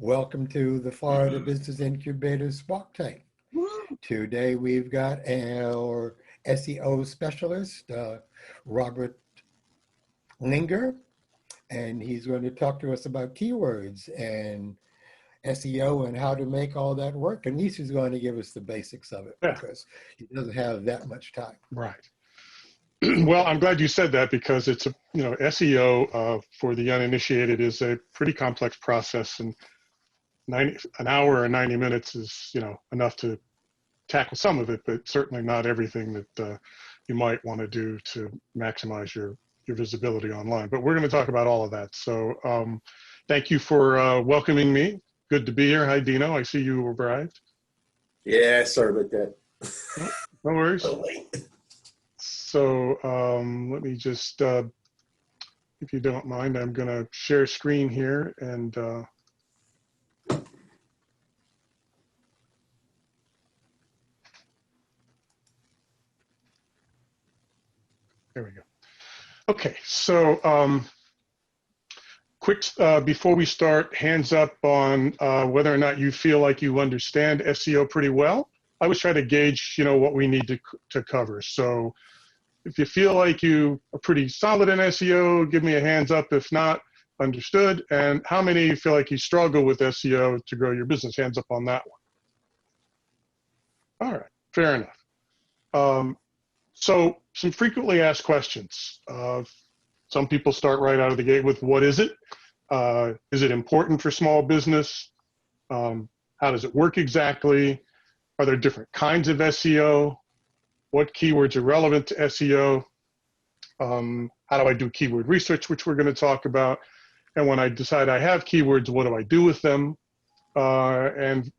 Welcome to the Florida Business Incubator Spark Tank. Today we've got our SEO specialist, Robert Linger, and he's going to talk to us about keywords and SEO and how to make all that work. At least he's going to give us the basics of it because he doesn't have that much time. Right. Well, I'm glad you said that because it's a, SEO for the uninitiated is a pretty complex process, and an hour or 90 minutes is, enough to tackle some of it, but certainly not everything that you might want to do to maximize your visibility online. But we're going to talk about all of that. So thank you for welcoming me. Good to be here. Hi, Dino. I see you arrived. Yeah, sorry about that. No worries. So late. So let me just, if you don't mind, I'm going to share screen here and there we go. Okay, so quick, before we start, hands up on whether or not you feel like you understand SEO pretty well. I always try to gauge, what we need to cover. So if you feel like you are pretty solid in SEO, give me a hands up. If not, understood. And how many feel like you struggle with SEO to grow your business? Hands up on that one. All right, fair enough. So some frequently asked questions. Some people start right out of the gate with, what is it? Is it important for small business? How does it work exactly? Are there different kinds of SEO? What keywords are relevant to SEO? How do I do keyword research, which we're going to talk about? And when I decide I have keywords, what do I do with them? And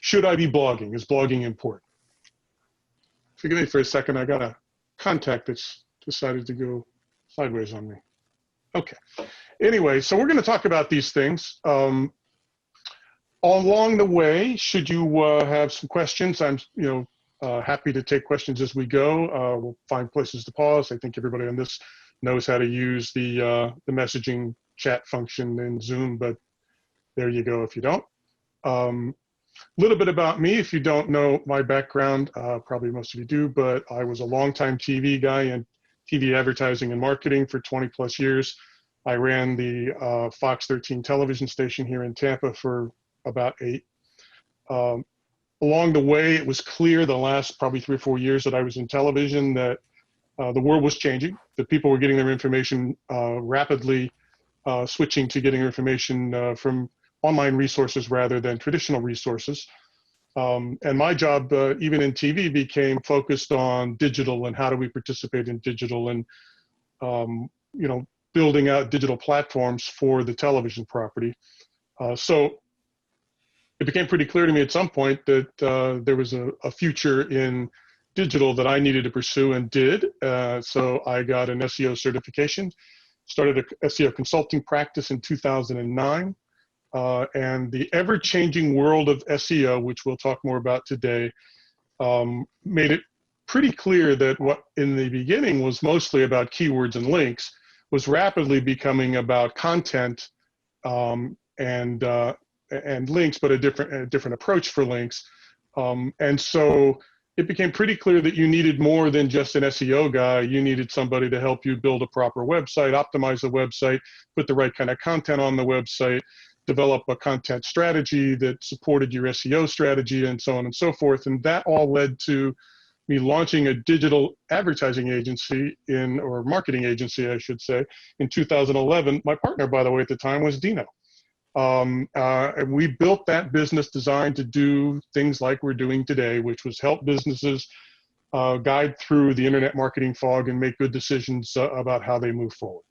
should I be blogging? Is blogging important? Forgive me for a second. I got a contact that's decided to go sideways on me. Okay. Anyway, so we're going to talk about these things. Along the way, should you have some questions, I'm happy to take questions as we go. We'll find places to pause. I think everybody on this knows how to use the messaging chat function in Zoom, but there you go if you don't. Little bit about me, if you don't know my background, probably most of you do, but I was a longtime TV guy in TV advertising and marketing for 20 plus years. I ran the Fox 13 television station here in Tampa for about 8. Along the way, it was clear the last probably 3 or 4 years that I was in television that the world was changing, that people were getting their information rapidly, switching to getting information from online resources rather than traditional resources. And my job, even in TV, became focused on digital and how do we participate in digital and, building out digital platforms for the television property. So it became pretty clear to me at some point that there was a future in digital that I needed to pursue and did. So I got an SEO certification, started a SEO consulting practice in 2009. And the ever-changing world of SEO, which we'll talk more about today, made it pretty clear that what in the beginning was mostly about keywords and links was rapidly becoming about content and links, but a different approach for links. And so it became pretty clear that you needed more than just an SEO guy. You needed somebody to help you build a proper website, optimize the website, put the right kind of content on the website, develop a content strategy that supported your SEO strategy, and so on and so forth. And that all led to me launching a digital advertising agency or marketing agency, I should say, in 2011. My partner, by the way, at the time was Dino. And we built that business designed to do things like we're doing today, which was help businesses guide through the internet marketing fog and make good decisions about how they move forward.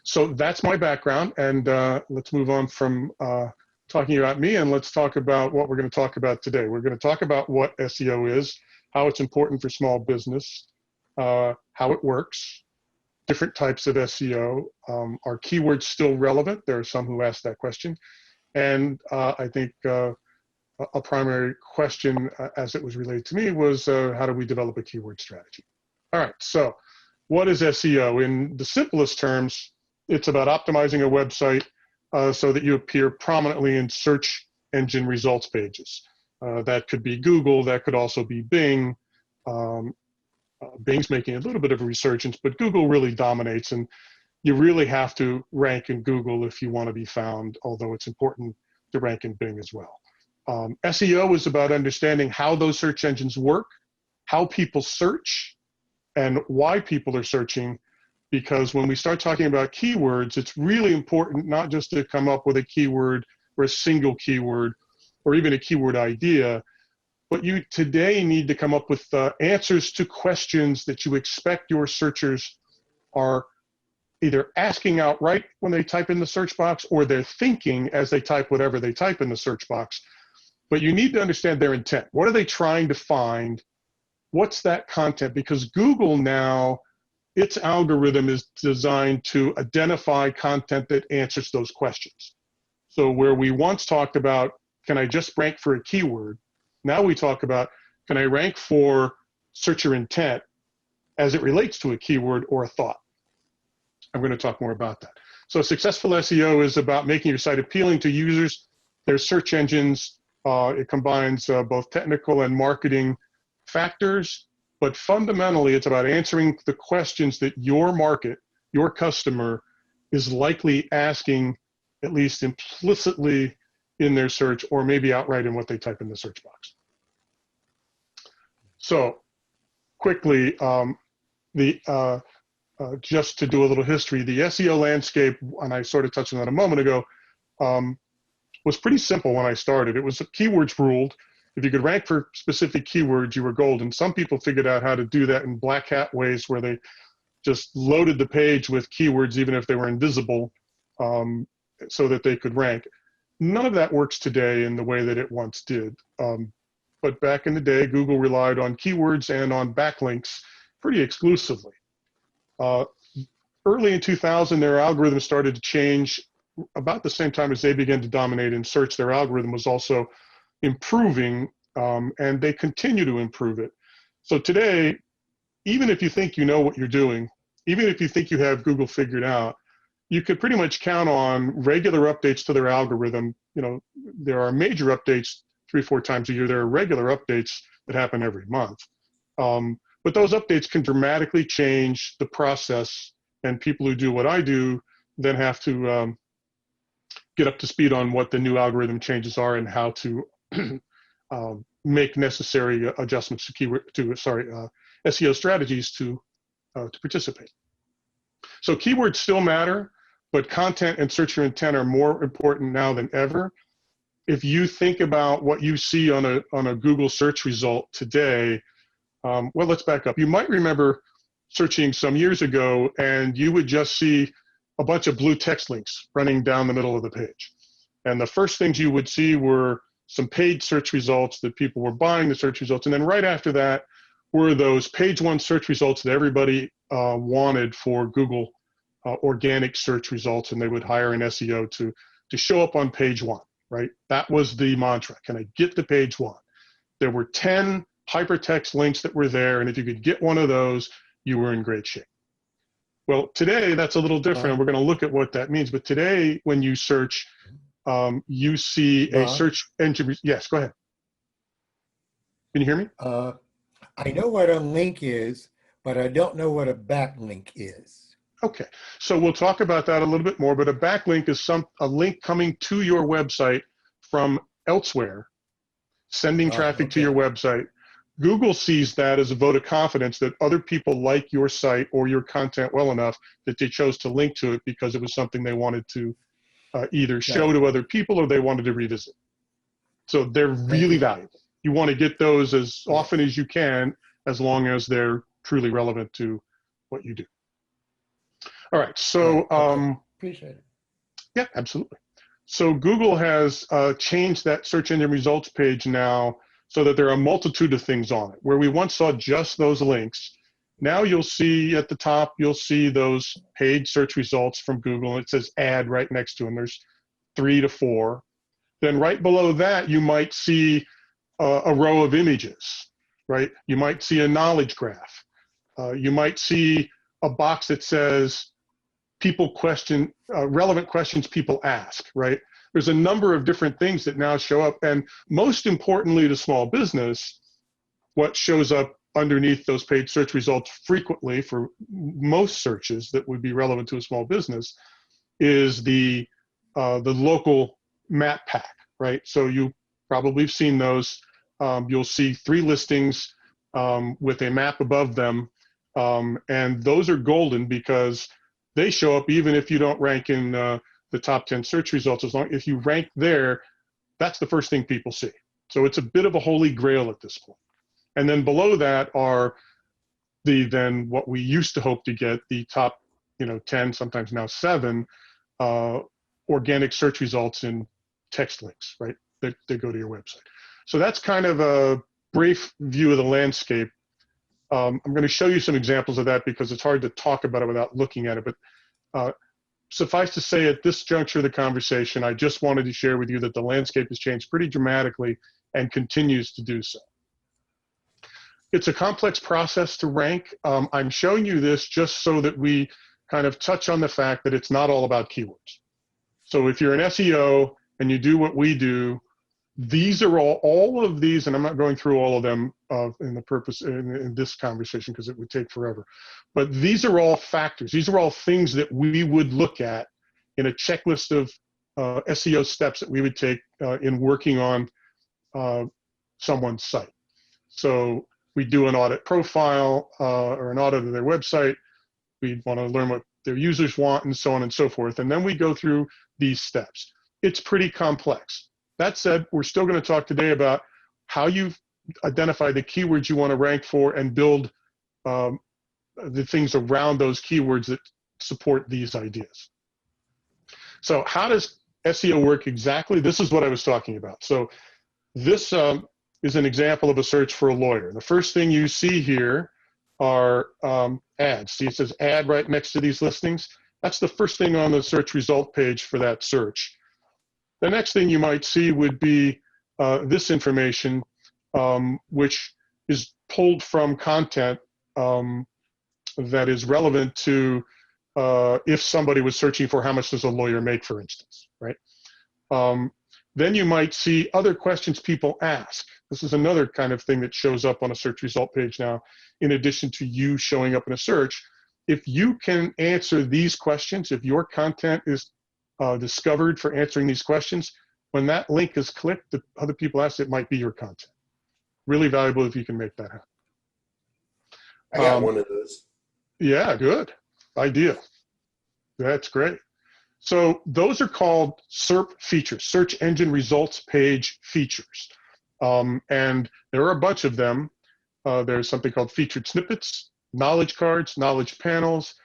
So that's my background, and let's move on from talking about me, and let's talk about what we're going to talk about today. We're going to talk about what SEO is, how it's important for small business, how it works, different types of SEO. Are keywords still relevant? There are some who ask that question. And I think a primary question as it was related to me was how do we develop a keyword strategy? All right, so what is SEO? In the simplest terms, it's about optimizing a website so that you appear prominently in search engine results pages. That could be Google, that could also be Bing. Bing's making a little bit of a resurgence, but Google really dominates, and you really have to rank in Google if you want to be found, although it's important to rank in Bing as well. SEO is about understanding how those search engines work, how people search, and why people are searching, because when we start talking about keywords, it's really important not just to come up with a keyword or a single keyword or even a keyword idea, but you today need to come up with answers to questions that you expect your searchers are either asking outright when they type in the search box, or they're thinking as they type whatever they type in the search box. But you need to understand their intent. What are they trying to find? What's that content? Because Google now, its algorithm is designed to identify content that answers those questions. So where we once talked about, can I just rank for a keyword? Now we talk about, can I rank for searcher intent as it relates to a keyword or a thought? I'm going to talk more about that. So successful SEO is about making your site appealing to users. There's search engines. It combines both technical and marketing factors, but fundamentally it's about answering the questions that your market, your customer, is likely asking, at least implicitly in their search, or maybe outright in what they type in the search box. So quickly, just to do a little history, the SEO landscape, and I sort of touched on that a moment ago, was pretty simple when I started. It was keywords ruled. If you could rank for specific keywords, you were golden. Some people figured out how to do that in black hat ways, where they just loaded the page with keywords even if they were invisible, so that they could rank. None of that works today in the way that it once did. But back in the day, Google relied on keywords and on backlinks pretty exclusively. Early in 2000, their algorithm started to change. About the same time as they began to dominate in search, their algorithm was also improving, and they continue to improve it. So today, even if you think you know what you're doing, even if you think you have Google figured out, you could pretty much count on regular updates to their algorithm. You know, there are major updates 3-4 times a year. There are regular updates that happen every month. But those updates can dramatically change the process, and people who do what I do then have to get up to speed on what the new algorithm changes are and how to make necessary adjustments to SEO strategies to participate. So keywords still matter, but content and searcher intent are more important now than ever. If you think about what you see on a Google search result today, well, let's back up. You might remember searching some years ago, and you would just see a bunch of blue text links running down the middle of the page. And the first things you would see were some paid search results that people were buying the search results. And then right after that were those page one search results that everybody wanted for Google organic search results, and they would hire an SEO to show up on page one, right? That was the mantra. Can I get to page one? There were 10 hypertext links that were there, and if you could get one of those, you were in great shape. Well, today that's a little different, and we're going to look at what that means. But today, when you search, you see a search engine. Yes, go ahead. Can you hear me? I know what a link is, but I don't know what a backlink is. Okay, so we'll talk about that a little bit more, but a backlink is a link coming to your website from elsewhere, sending traffic to your website. Google sees that as a vote of confidence that other people like your site or your content well enough that they chose to link to it because it was something they wanted to either show to other people or they wanted to revisit. So they're really valuable. You want to get those as often as you can, as long as they're truly relevant to what you do. All right, so appreciate it. Yeah, absolutely. So Google has changed that search engine results page now so that there are a multitude of things on it. Where we once saw just those links, now you'll see at the top, you'll see those paid search results from Google. It says add right next to them. There's 3 to 4. Then right below that, you might see a row of images, right? You might see a knowledge graph. You might see a box that says, relevant questions people ask, right? There's a number of different things that now show up. And most importantly to small business, what shows up underneath those paid search results frequently for most searches that would be relevant to a small business is the local map pack, right? So you probably have seen those. You'll see 3 listings with a map above them. And those are golden because they show up even if you don't rank in the top 10 search results. If you rank there, that's the first thing people see. So it's a bit of a holy grail at this point. And then below that are what we used to hope to get, the top 10, sometimes now 7 organic search results in text links, right? That go to your website. So that's kind of a brief view of the landscape. I'm going to show you some examples of that because it's hard to talk about it without looking at it. But suffice to say, at this juncture of the conversation, I just wanted to share with you that the landscape has changed pretty dramatically and continues to do so. It's a complex process to rank. I'm showing you this just so that we kind of touch on the fact that it's not all about keywords. So if you're an SEO and you do what we do, these are all of these, and I'm not going through all of them in this conversation because it would take forever. But these are all factors. These are all things that we would look at in a checklist of SEO steps that we would take in working on someone's site. So we do an audit profile or an audit of their website. We want to learn what their users want and so on and so forth. And then we go through these steps. It's pretty complex. That said, we're still going to talk today about how you identify the keywords you want to rank for and build the things around those keywords that support these ideas. So how does SEO work exactly? This is what I was talking about. So this is an example of a search for a lawyer. The first thing you see here are ads. See, it says ad right next to these listings. That's the first thing on the search result page for that search. The next thing you might see would be this information, which is pulled from content that is relevant to if somebody was searching for how much does a lawyer make, for instance, right? Then you might see other questions people ask. This is another kind of thing that shows up on a search result page now, in addition to you showing up in a search. If you can answer these questions, if your content is discovered for answering these questions, when that link is clicked, the other people ask, it might be your content. Really valuable if you can make that happen. I got one of those. Yeah, good. Ideal. That's great. So those are called SERP features, search engine results page features. And there are a bunch of them. There's something called featured snippets, knowledge cards, knowledge panels,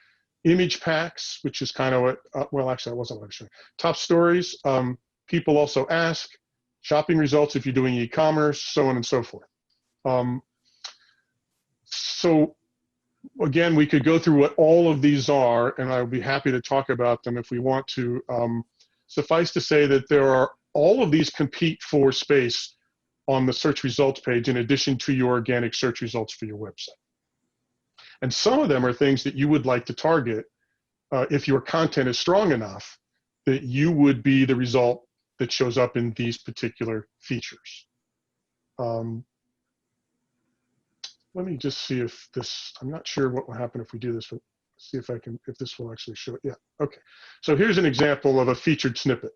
image packs, which is kind of what, well, actually, that wasn't what I was showing. Top stories, people also ask, shopping results if you're doing e-commerce, so on and so forth. So again, we could go through what all of these are, and I would be happy to talk about them if we want to. Suffice to say that all of these compete for space on the search results page in addition to your organic search results for your website. And some of them are things that you would like to target if your content is strong enough that you would be the result that shows up in these particular features. Let me just see if this, I'm not sure what will happen if we do this, but see if this will actually show it. Yeah, okay. So here's an example of a featured snippet.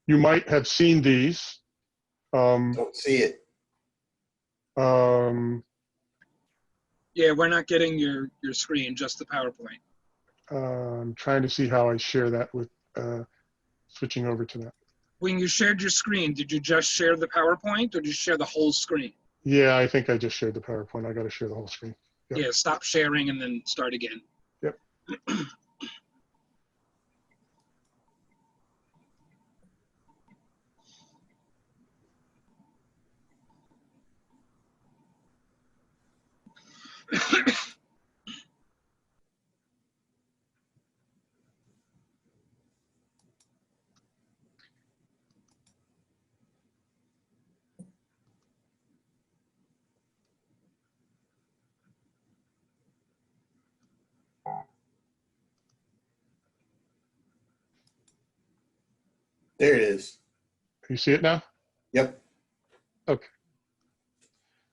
You might have seen these. Don't see it. Yeah, we're not getting your screen, just the PowerPoint. I'm trying to see how I share that with switching over to that. When you shared your screen, did you just share the PowerPoint or did you share the whole screen? Yeah, I think I just shared the PowerPoint. I got to share the whole screen. Yep. Yeah, stop sharing and then start again. Yep. There it is. You see it now? Yep. Okay.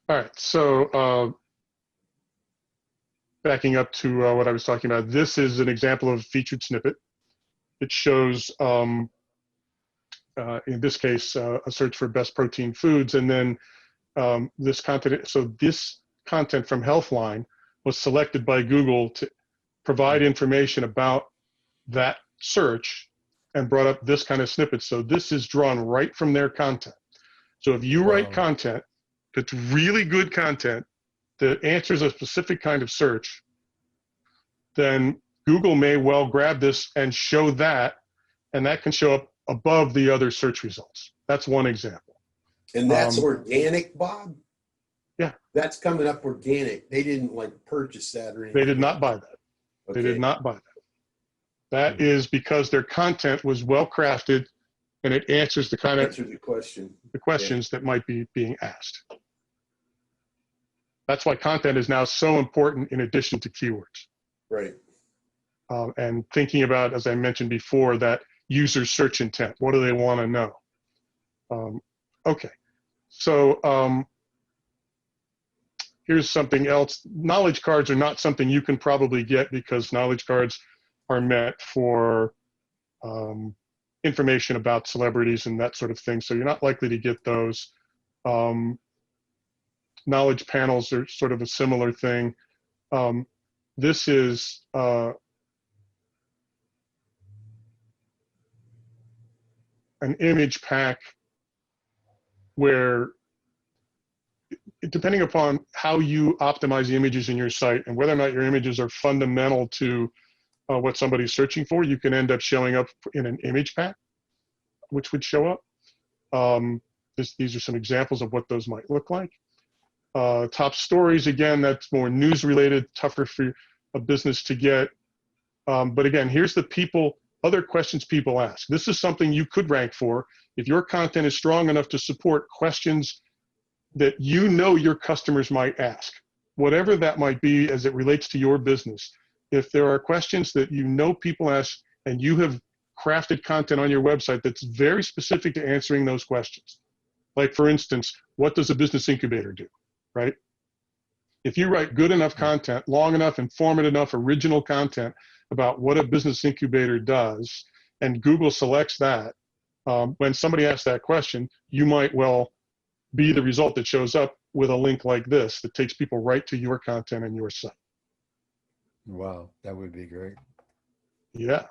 All right. So backing up to what I was talking about, this is an example of a featured snippet. It shows, in this case, a search for best protein foods, and then this content. So this content from Healthline was selected by Google to provide information about that search and brought up this kind of snippet. So this is drawn right from their content. So if you write content that's really good content that answers a specific kind of search, then Google may well grab this and show that, and that can show up above the other search results. That's one example. And that's organic, Bob? Yeah. That's coming up organic. They didn't like purchase that or anything. They did not buy that. Okay. They did not buy that. That is because their content was well crafted and it answers the kind of the questions that might be being asked. That's why content is now so important in addition to keywords. Right. And thinking about, as I mentioned before, that user search intent. What do they want to know? Okay. So here's something else. Knowledge cards are not something you can probably get because knowledge cards are meant for information about celebrities and that sort of thing. So you're not likely to get those. Knowledge panels are sort of a similar thing. This is an image pack where, depending upon how you optimize the images in your site and whether or not your images are fundamental to what somebody's searching for, you can end up showing up in an image pack, which would show up. These are some examples of what those might look like. Top stories, again, that's more news related, tougher for a business to get. But again, here's the other questions people ask. This is something you could rank for if your content is strong enough to support questions that you know your customers might ask, whatever that might be as it relates to your business. If there are questions that you know people ask and you have crafted content on your website that's very specific to answering those questions. Like, for instance, what does a business incubator do, right? If you write good enough content, long enough, informative enough, original content about what a business incubator does, and Google selects that, when somebody asks that question, you might well be the result that shows up with a link like this that takes people right to your content and your site. Wow, that would be great. Yeah.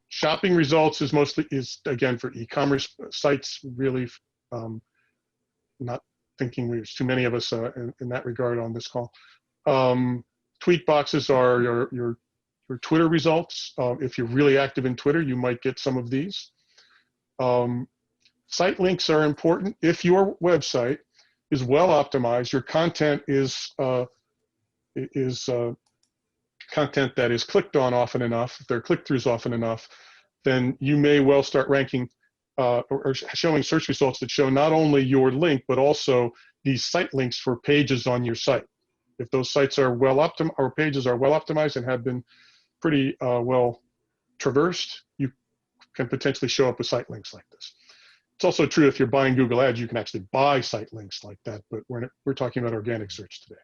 Shopping results is again for e-commerce sites, really not thinking there's too many of us in that regard on this call. Tweet boxes are your Twitter results. If you're really active in Twitter, you might get some of these. Site links are important. If your website is well optimized, your content is content that is clicked on often enough, if there are click-throughs often enough, then you may well start ranking or showing search results that show not only your link, but also these site links for pages on your site. If those sites are or pages are well optimized and have been pretty well traversed, you can potentially show up with site links like this. It's also true if you're buying Google Ads, you can actually buy site links like that, but we're talking about organic search today.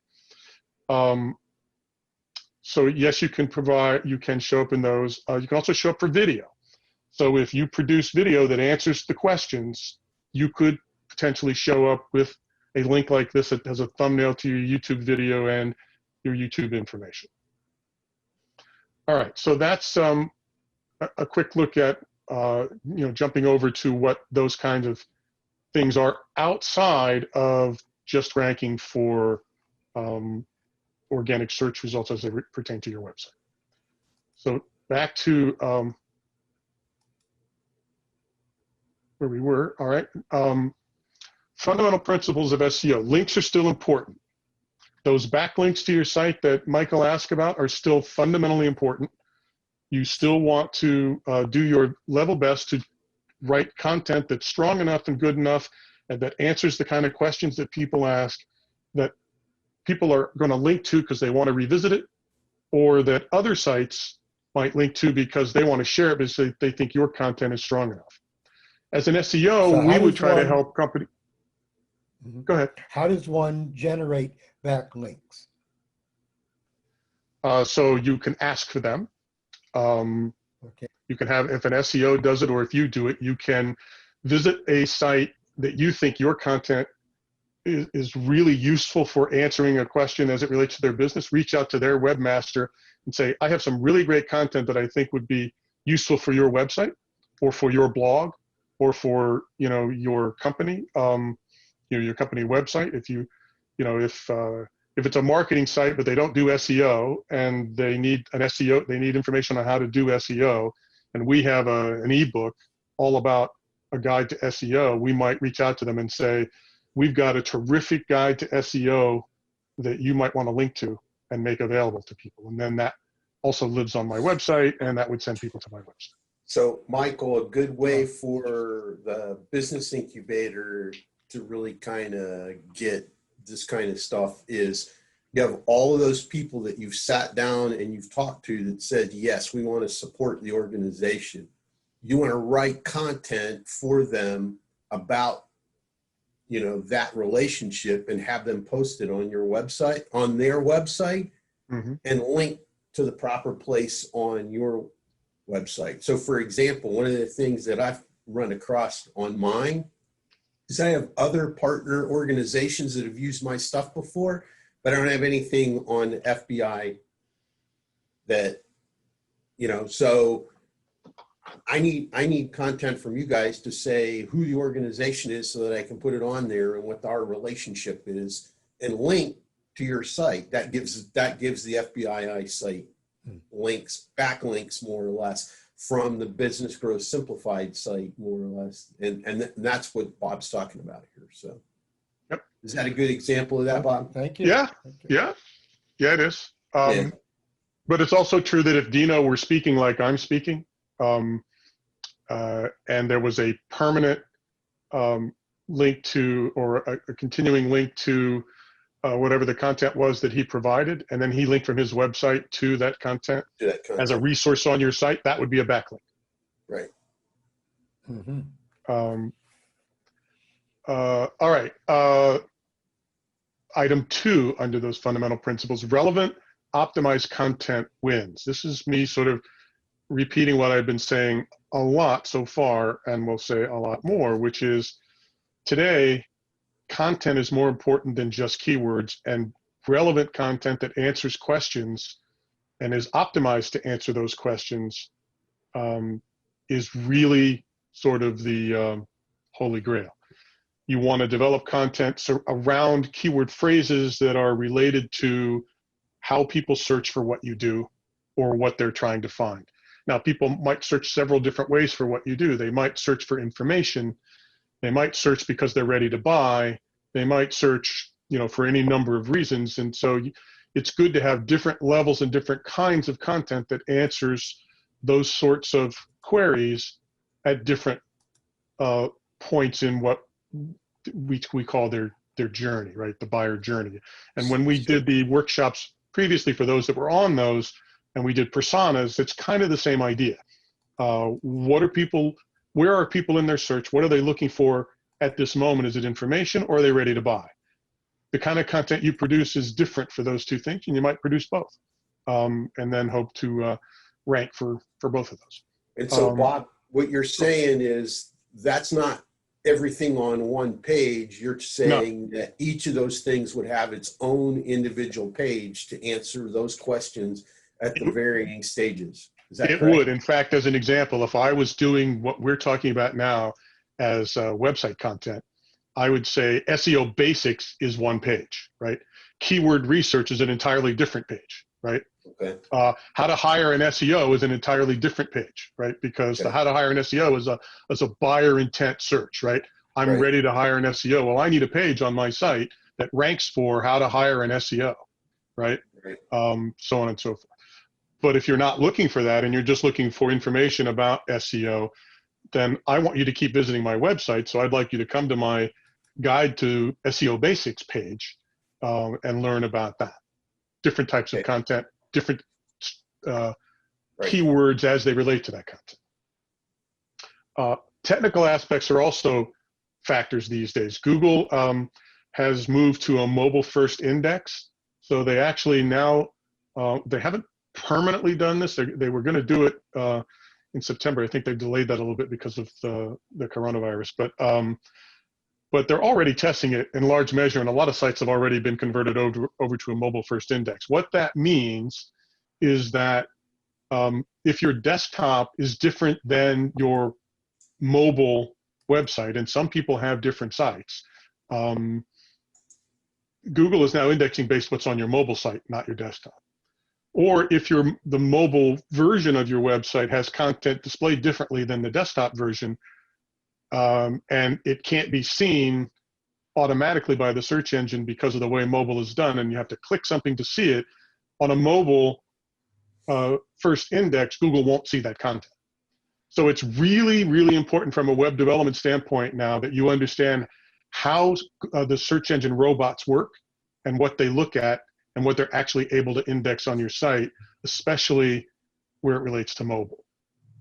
So yes, you can show up in those. You can also show up for video. So if you produce video that answers the questions, you could potentially show up with a link like this that has a thumbnail to your YouTube video and your YouTube information. All right, so that's a quick look at jumping over to what those kinds of things are outside of just ranking for organic search results as they pertain to your website. So back to where we were. All right. Fundamental principles of SEO. Links are still important. Those backlinks to your site that Michael asked about are still fundamentally important. You still want to do your level best to write content that's strong enough and good enough and that answers the kind of questions that people ask, that people are going to link to because they want to revisit it, or that other sites might link to because they want to share it because they think your content is strong enough. As an SEO, So we how would does try to one- help company. Mhm. Go ahead. How does one generate backlinks? So you can ask for them. Okay. You can have, if an SEO does it or if you do it, you can visit a site that you think your content is really useful for answering a question as it relates to their business. Reach out to their webmaster and say, I have some really great content that I think would be useful for your website or for your blog or for, your company, your company website. If it's a marketing site, but they don't do SEO and they need an SEO, they need information on how to do SEO, and we have an ebook all about a guide to SEO, we might reach out to them and say, we've got a terrific guide to SEO that you might want to link to and make available to people. And then that also lives on my website, and that would send people to my website. So, Michael, a good way for the business incubator to really kind of get this kind of stuff is you have all of those people that you've sat down and you've talked to that said, yes, we want to support the organization. You want to write content for them about, that relationship and have them posted on your website, on their website, and link to the proper place on your website. So for example, one of the things that I've run across on mine is I have other partner organizations that have used my stuff before, but I don't have anything on FBI that, so I need content from you guys to say who the organization is so that I can put it on there and what our relationship is and link to your site. That gives the FBI site links, backlinks more or less from the Business Growth Simplified site more or less. And that's what Bob's talking about here. So yep. Is that a good example of that, Bob? Thank you. Yeah. Thank you. Yeah, it is. Yeah. But it's also true that if Dino were speaking like I'm speaking, and there was a permanent link to, or a continuing link to whatever the content was that he provided, and then he linked from his website to that content To that content. as a resource on your site, that would be a backlink. Right. All right. Item 2 under those fundamental principles, relevant, optimized content wins. This is me sort of repeating what I've been saying a lot so far, and will say a lot more, which is today, content is more important than just keywords, and relevant content that answers questions and is optimized to answer those questions is really sort of the holy grail. You want to develop content around keyword phrases that are related to how people search for what you do or what they're trying to find. Now, people might search several different ways for what you do. They might search for information. They might search because they're ready to buy. They might search, for any number of reasons. And so it's good to have different levels and different kinds of content that answers those sorts of queries at different points in what we call their journey, right? The buyer journey. And when we did the workshops previously for those that were on those, and we did personas, it's kind of the same idea. Where are people in their search? What are they looking for at this moment? Is it information or are they ready to buy? The kind of content you produce is different for those two things, and you might produce both, and then hope to rank for both of those. And so, Bob, what you're saying is that's not everything on one page. You're saying that each of those things would have its own individual page to answer those questions at the varying stages. Is that correct? It would. In fact, as an example, if I was doing what we're talking about now as website content, I would say SEO basics is one page, right? Keyword research is an entirely different page, right? Okay. How to hire an SEO is an entirely different page, right? Because the how to hire an SEO is a buyer intent search, right? I'm ready to hire an SEO. Well, I need a page on my site that ranks for how to hire an SEO, right? So on and so forth. But if you're not looking for that and you're just looking for information about SEO, then I want you to keep visiting my website. So I'd like you to come to my guide to SEO basics page and learn about that. Different types of content, different keywords as they relate to that content. Technical aspects are also factors these days. Google has moved to a mobile-first index. So they actually now, they haven't permanently done this. They were going to do it in September. I think they delayed that a little bit because of the coronavirus. But they're already testing it in large measure, and a lot of sites have already been converted over to a mobile-first index. What that means is that if your desktop is different than your mobile website, and some people have different sites, Google is now indexing based what's on your mobile site, not your desktop. Or if the mobile version of your website has content displayed differently than the desktop version, and it can't be seen automatically by the search engine because of the way mobile is done, and you have to click something to see it, on a mobile first index, Google won't see that content. So it's really, really important from a web development standpoint now that you understand how the search engine robots work and what they look at and what they're actually able to index on your site, especially where it relates to mobile.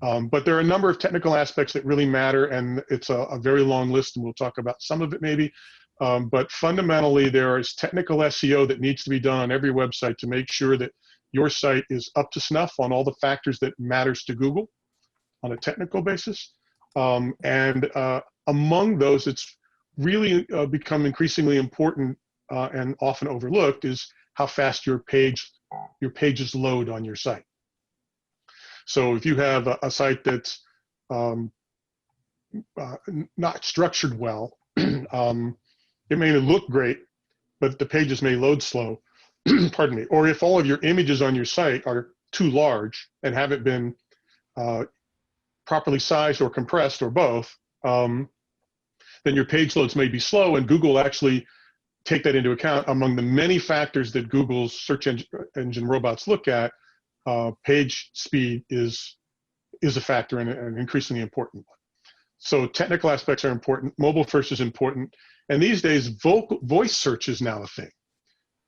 But there are a number of technical aspects that really matter, and it's a very long list, and we'll talk about some of it maybe. But fundamentally, there is technical SEO that needs to be done on every website to make sure that your site is up to snuff on all the factors that matters to Google on a technical basis. And among those, it's really become increasingly important and often overlooked is how fast your pages load on your site. So if you have a site that's not structured well, it may look great, but the pages may load slow, pardon me. Or if all of your images on your site are too large and haven't been properly sized or compressed or both, then your page loads may be slow, and Google actually take that into account. Among the many factors that Google's search engine robots look at, page speed is a factor and an increasingly important one. So technical aspects are important. Mobile first is important. And these days, voice search is now a thing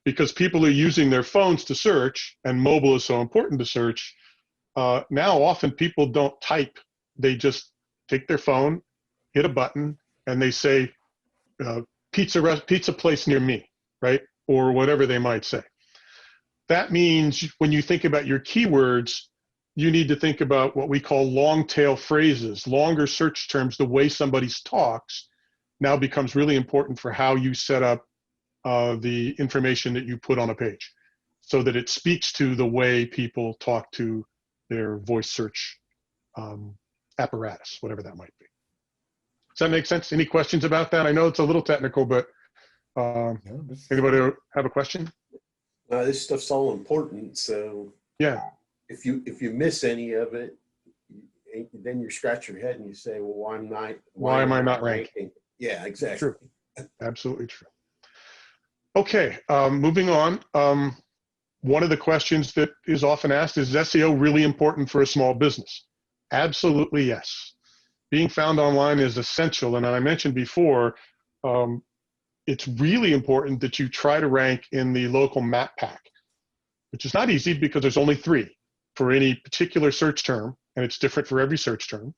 because people are using their phones to search, and mobile is so important to search. Now, often people don't type. They just take their phone, hit a button, and they say, pizza place near me, right? Or whatever they might say. That means when you think about your keywords, you need to think about what we call long tail phrases. Longer search terms, the way somebody talks, now becomes really important for how you set up the information that you put on a page so that it speaks to the way people talk to their voice search apparatus, whatever that might be. Does that make sense? Any questions about that? I know it's a little technical, but anybody have a question? This stuff's all important, so yeah. If you miss any of it, then you scratch your head and you say, "Well, why am I not ranking?" Yeah, exactly. True. Absolutely true. Okay, moving on. One of the questions that is often asked is SEO really important for a small business? Absolutely yes. Being found online is essential, and I mentioned before, it's really important that you try to rank in the local map pack, which is not easy because there's only 3 for any particular search term, and it's different for every search term.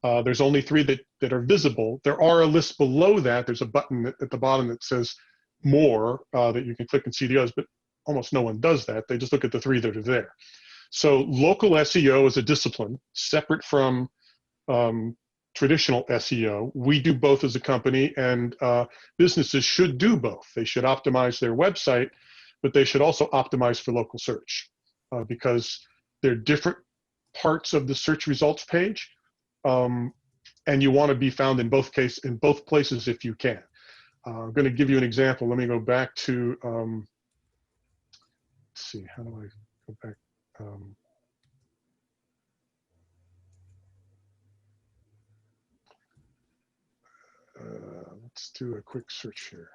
There's only 3 that are visible. There are a list below that. There's a button at the bottom that says more that you can click and see the others, but almost no one does that. They just look at the 3 that are there. So local SEO is a discipline separate from traditional SEO. We do both as a company, and businesses should do both. They should optimize their website, but they should also optimize for local search because they're different parts of the search results page, and you want to be found in both places if you can. I'm going to give you an example. Let me go back to, let's see, how do I go back? Let's do a quick search here.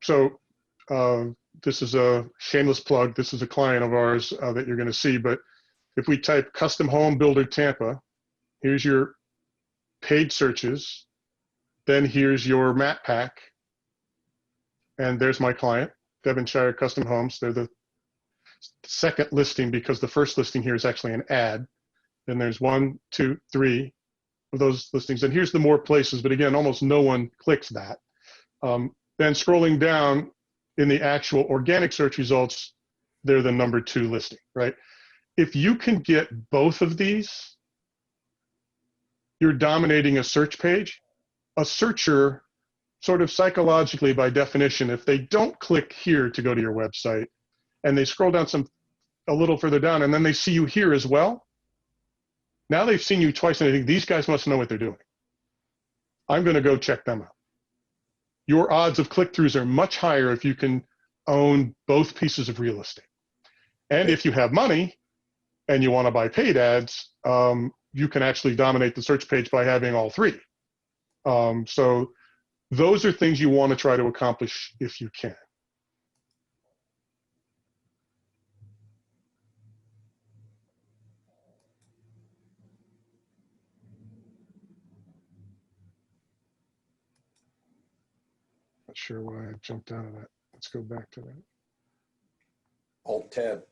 So this is a shameless plug. This is a client of ours that you're going to see. But if we type custom home builder Tampa, here's your paid searches, then here's your map pack, and there's my client, Devonshire Custom Homes. They're the second listing because the first listing here is actually an ad. Then there's 1, 2, 3 of those listings, and here's the more places, but again, almost no one clicks that. Then scrolling down in the actual organic search results, they're the number 2 listing, right? If you can get both of these, you're dominating a search page. A searcher, sort of psychologically by definition, if they don't click here to go to your website and they scroll down a little further down and then they see you here as well, now they've seen you twice and they think these guys must know what they're doing. I'm going to go check them out. Your odds of click-throughs are much higher if you can own both pieces of real estate. And if you have money and you want to buy paid ads, you can actually dominate the search page by having all 3. So those are things you want to try to accomplish if you can. Not sure why I jumped out of that. Let's go back to that. Alt-Tab.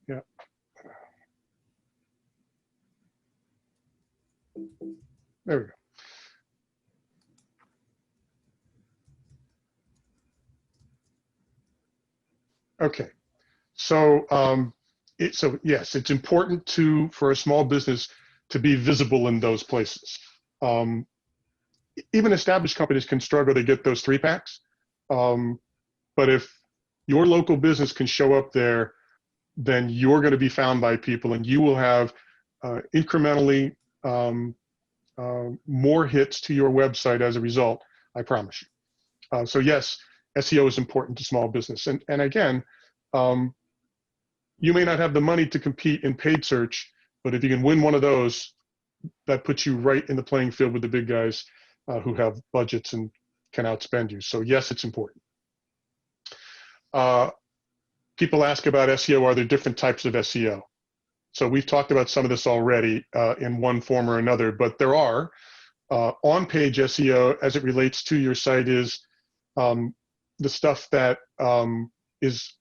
Yeah. There we go. Okay. So, yes, it's important for a small business to be visible in those places. Even established companies can struggle to get those 3-packs. But if your local business can show up there, then you're going to be found by people and you will have incrementally more hits to your website as a result, I promise you. So yes, SEO is important to small business. And again, you may not have the money to compete in paid search, but if you can win one of those, that puts you right in the playing field with the big guys who have budgets and can outspend you. So yes, it's important. People ask about SEO. Are there different types of SEO? So we've talked about some of this already in one form or another, but there are. On-page SEO, as it relates to your site, is the stuff that is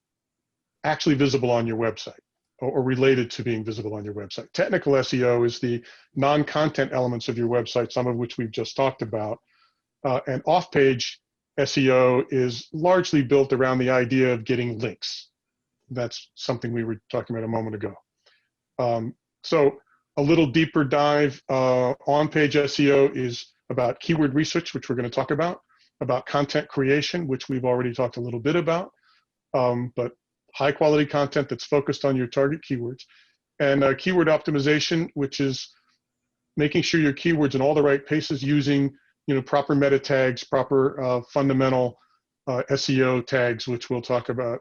actually visible on your website or related to being visible on your website. Technical SEO is the non-content elements of your website, some of which we've just talked about. And off-page SEO is largely built around the idea of getting links. That's something we were talking about a moment ago. So a little deeper dive, on-page SEO is about keyword research, which we're going to talk about content creation, which we've already talked a little bit about, but high quality content that's focused on your target keywords, and keyword optimization, which is making sure your keywords in all the right places using proper meta tags, proper fundamental SEO tags, which we'll talk about,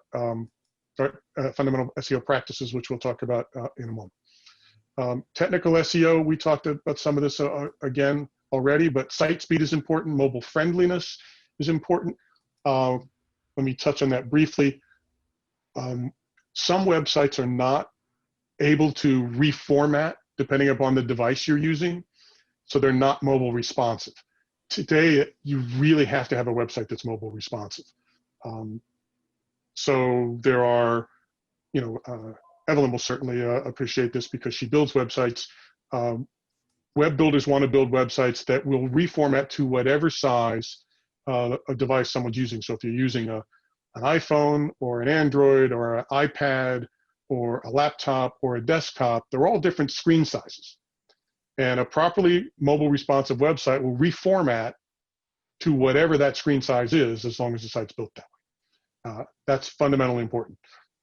fundamental SEO practices, which we'll talk about in a moment. Technical SEO, we talked about some of this again already, but site speed is important. Mobile friendliness is important. Let me touch on that briefly. Some websites are not able to reformat depending upon the device you're using, so they're not mobile responsive. Today, you really have to have a website that's mobile responsive. So there are, Evelyn will certainly appreciate this because she builds websites. Web builders want to build websites that will reformat to whatever size a device someone's using. So if you're using an iPhone or an Android or an iPad or a laptop or a desktop, they're all different screen sizes. And a properly mobile responsive website will reformat to whatever that screen size is, as long as the site's built that way. That's fundamentally important.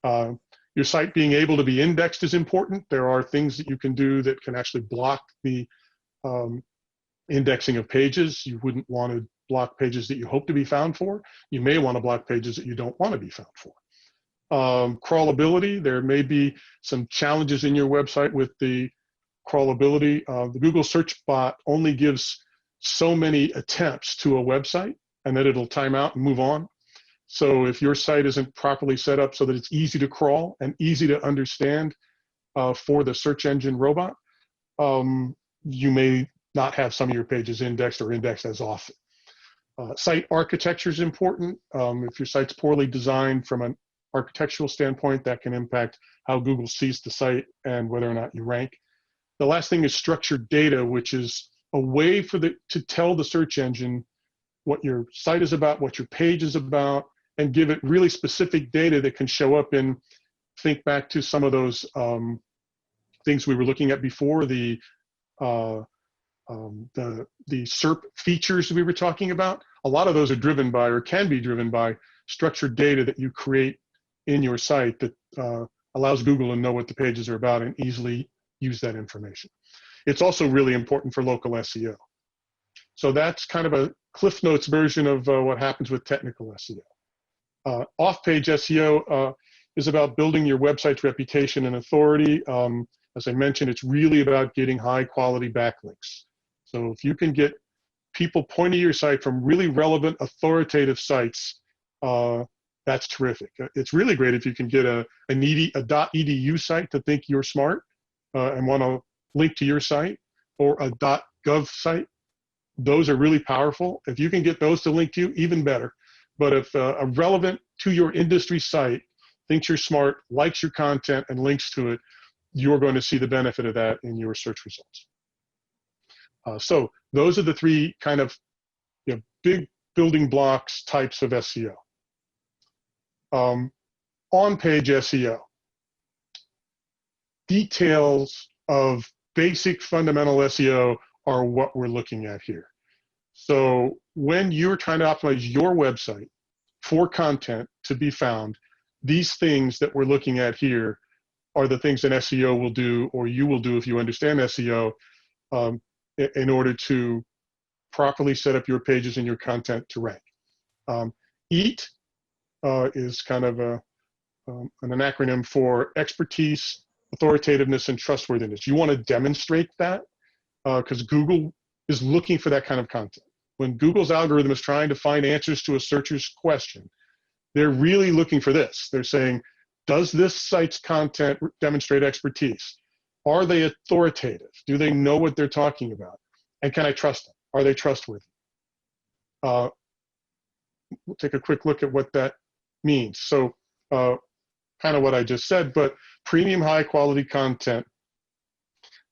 Your site being able to be indexed is important. There are things that you can do that can actually block the indexing of pages. You wouldn't want to block pages that you hope to be found for. You may want to block pages that you don't want to be found for. Crawlability, there may be some challenges in your website with the crawlability. The Google search bot only gives so many attempts to a website, and then it'll time out and move on. So if your site isn't properly set up so that it's easy to crawl and easy to understand for the search engine robot, you may not have some of your pages indexed or indexed as often. Site architecture is important. If your site's poorly designed from an architectural standpoint, that can impact how Google sees the site and whether or not you rank. The last thing is structured data, which is a way to tell the search engine what your site is about, what your page is about, and give it really specific data that can show up in, think back to some of those things we were looking at before, the SERP features we were talking about. A lot of those are driven by, or can be driven by, structured data that you create in your site that allows Google to know what the pages are about and easily use that information. It's also really important for local SEO. So that's kind of a Cliff Notes version of what happens with technical SEO. Off-page SEO is about building your website's reputation and authority. As I mentioned, it's really about getting high-quality backlinks. So if you can get people pointing to your site from really relevant, authoritative sites, that's terrific. It's really great if you can get a .edu site to think you're smart and want to link to your site, or a .gov site. Those are really powerful. If you can get those to link to you, even better. But if a relevant to your industry site thinks you're smart, likes your content, and links to it, you're going to see the benefit of that in your search results. So those are the three kind of big building blocks types of SEO. On-page SEO. Details of basic fundamental SEO are what we're looking at here. So when you're trying to optimize your website for content to be found, these things that we're looking at here are the things an SEO will do, or you will do if you understand SEO, in order to properly set up your pages and your content to rank. EAT is kind of an acronym for expertise, authoritativeness, and trustworthiness. You want to demonstrate that because Google is looking for that kind of content. When Google's algorithm is trying to find answers to a searcher's question, they're really looking for this. They're saying, does this site's content demonstrate expertise? Are they authoritative? Do they know what they're talking about? And can I trust them? Are they trustworthy? We'll take a quick look at what that means. So kind of what I just said, but premium high quality content.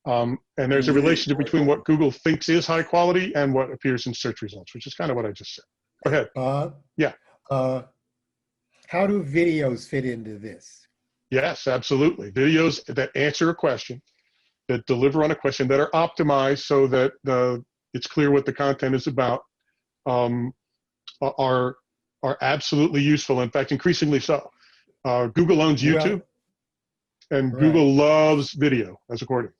And there's a relationship between what Google thinks is high quality and what appears in search results, which is kind of what I just said. Go ahead. Yeah. How do videos fit into this? Yes, absolutely. Videos that answer a question, that deliver on a question, that are optimized so that it's clear what the content is about, are absolutely useful. In fact, increasingly so. Google owns YouTube, and right. Google loves video as a coordinate.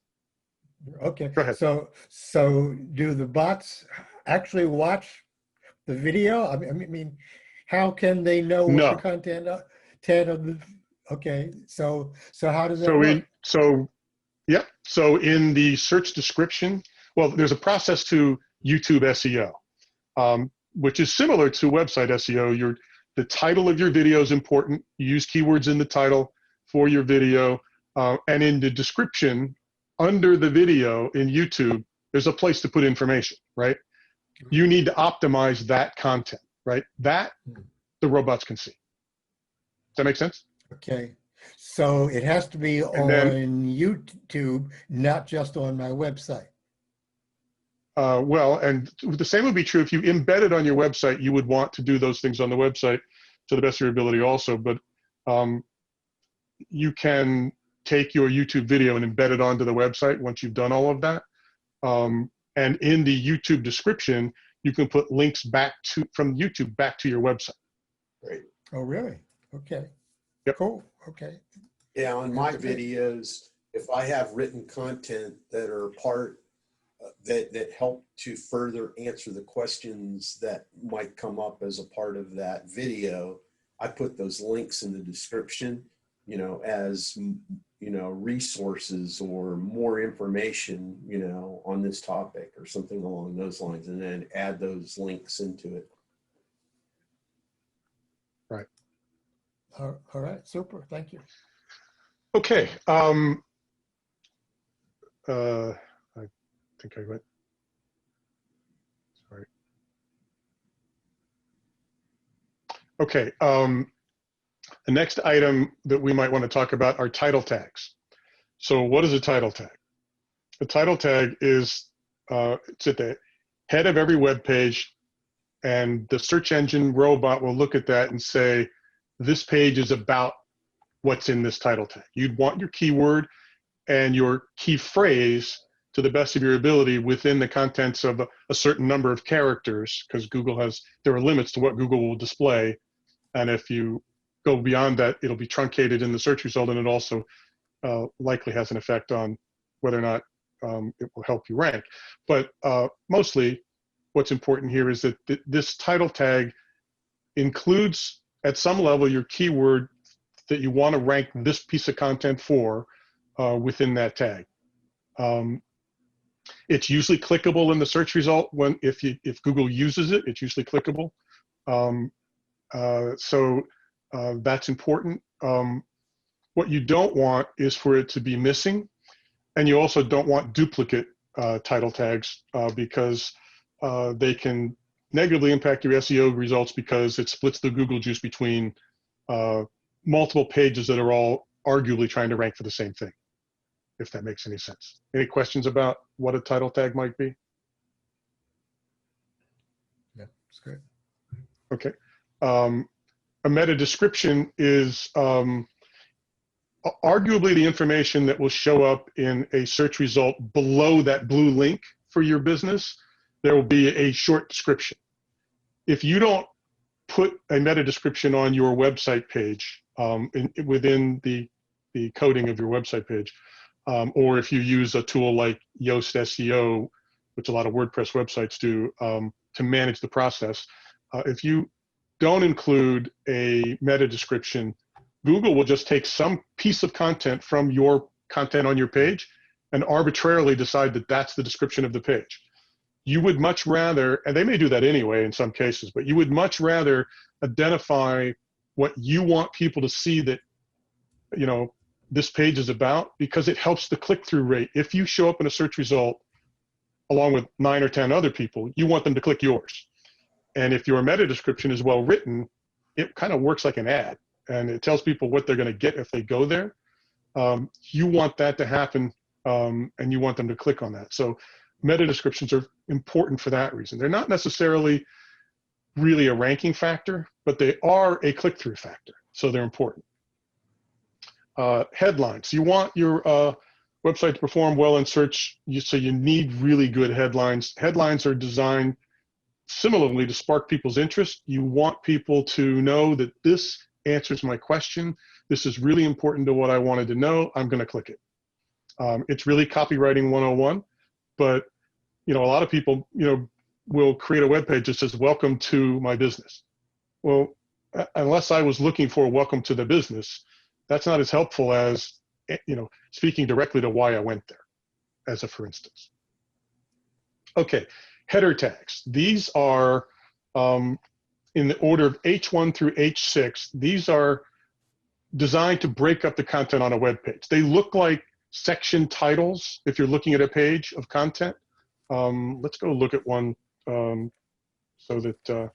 Okay. Go ahead. So do the bots actually watch the video? I mean, how can they know what the content of the? Okay. So how does that work? So in the search description, well, there's a process to YouTube SEO, which is similar to website SEO. The title of your video is important. You use keywords in the title for your video, and in the description under the video in YouTube, there's a place to put information, right? You need to optimize that content, right? That the robots can see. Does that make sense? Okay. So it has to be on YouTube, not just on my website. Well, and the same would be true if you embed it on your website. You would want to do those things on the website to the best of your ability also, but you can take your YouTube video and embed it onto the website once you've done all of that. And in the YouTube description, you can put links from YouTube back to your website. Great. Oh, really? Okay. Yep. Cool. Okay. Yeah, on my videos, if I have written content that are part that help to further answer the questions that might come up as a part of that video, I put those links in the description, as, resources or more information, on this topic or something along those lines, and then add those links into it. All right, super. Thank you. Okay. I think I went. Sorry. Okay. The next item that we might want to talk about are title tags. So what is a title tag? A title tag is it's at the head of every web page, and the search engine robot will look at that and say, this page is about what's in this title tag. You'd want your keyword and your key phrase to the best of your ability within the contents of a certain number of characters, because there are limits to what Google will display. And if you go beyond that, it'll be truncated in the search result, and it also likely has an effect on whether or not it will help you rank. But mostly what's important here is that this title tag includes at some level your keyword that you want to rank this piece of content for within that tag. It's usually clickable in the search result. If Google uses it, it's usually clickable. So that's important. What you don't want is for it to be missing, and you also don't want duplicate title tags because they can negatively impact your SEO results because it splits the Google juice between multiple pages that are all arguably trying to rank for the same thing, if that makes any sense. Any questions about what a title tag might be? Yeah, that's great. Okay. A meta description is arguably the information that will show up in a search result below that blue link for your business. There will be a short description. If you don't put a meta description on your website page within the coding of your website page, or if you use a tool like Yoast SEO, which a lot of WordPress websites do, to manage the process, if you don't include a meta description, Google will just take some piece of content from your content on your page and arbitrarily decide that that's the description of the page. You would much rather, and they may do that anyway in some cases, but you would much rather identify what you want people to see that, this page is about, because it helps the click-through rate. If you show up in a search result along with 9 or 10 other people, you want them to click yours. And if your meta description is well written, it kind of works like an ad, and it tells people what they're going to get if they go there. You want that to happen, and you want them to click on that. So meta descriptions are important for that reason. They're not necessarily really a ranking factor, but they are a click-through factor, so they're important. Headlines. You want your website to perform well in search, so you need really good headlines. Headlines are designed similarly to spark people's interest. You want people to know that this answers my question. This is really important to what I wanted to know. I'm going to click it. It's really copywriting 101, but a lot of people, will create a web page that says, welcome to my business. Well, unless I was looking for welcome to the business, that's not as helpful as, speaking directly to why I went there, as a for instance. Okay, header tags. These are in the order of H1 through H6. These are designed to break up the content on a web page. They look like section titles if you're looking at a page of content. Let's go look at one so that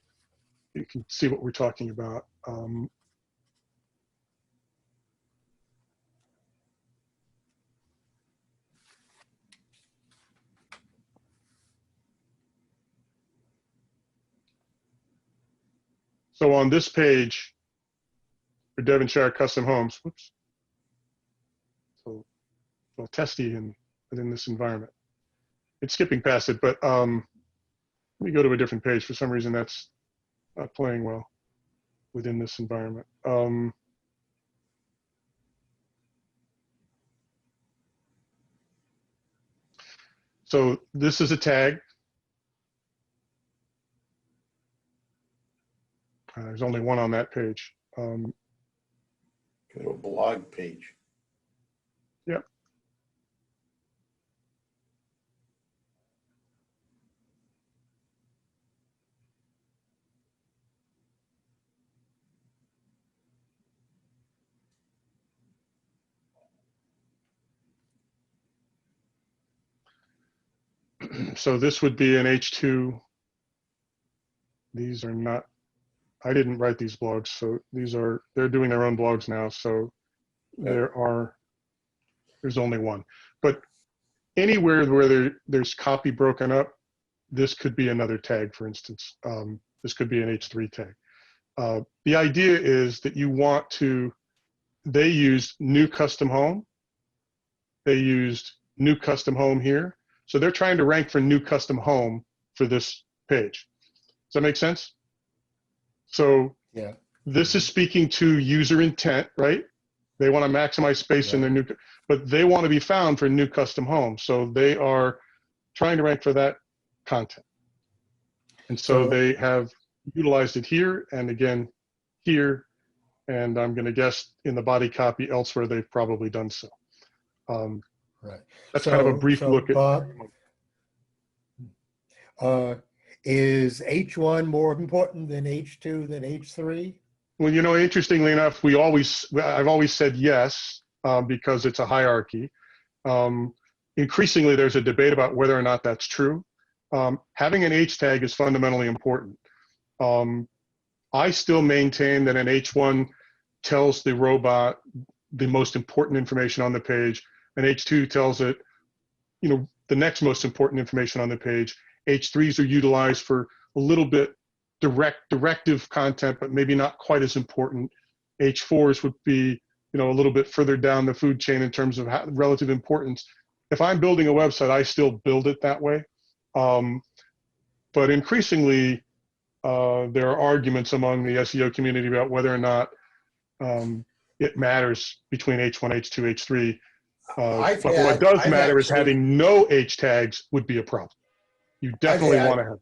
you can see what we're talking about. So on this page for Devonshire Custom Homes, whoops, so a little testy within this environment. It's skipping past it, but let me go to a different page. For some reason, that's not playing well within this environment. So this is a tag. There's only one on that page. Kind of a blog page. Yep. So this would be an H2. These are not, I didn't write these blogs, so they're doing their own blogs now. So there's only one. But anywhere where there's copy broken up, this could be another tag, for instance. This could be an H3 tag. The idea is that you want to, they used new custom home. They used new custom home here. So they're trying to rank for new custom home for this page. Does that make sense? So Yeah. this is speaking to user intent, right? They want to maximize space in their new, but they want to be found for new custom home. So they are trying to rank for that content. And so they have utilized it here and again here, and I'm going to guess in the body copy elsewhere they've probably done so. Right. That's kind of a brief look at. Bob, is H1 more important than H2 than H3? Well, you know, interestingly enough, I've always said yes, because it's a hierarchy. Increasingly, there's a debate about whether or not that's true. Having an H tag is fundamentally important. I still maintain that an H1 tells the robot the most important information on the page. An H2 tells it, you know, the next most important information on the page. H3s are utilized for a little bit directive content, but maybe not quite as important. H4s would be, you know, a little bit further down the food chain in terms of relative importance. If I'm building a website, I still build it that way. But increasingly, there are arguments among the SEO community about whether or not it matters between H1, H2, H3. But what does matter is having no H tags would be a problem. You definitely want to have.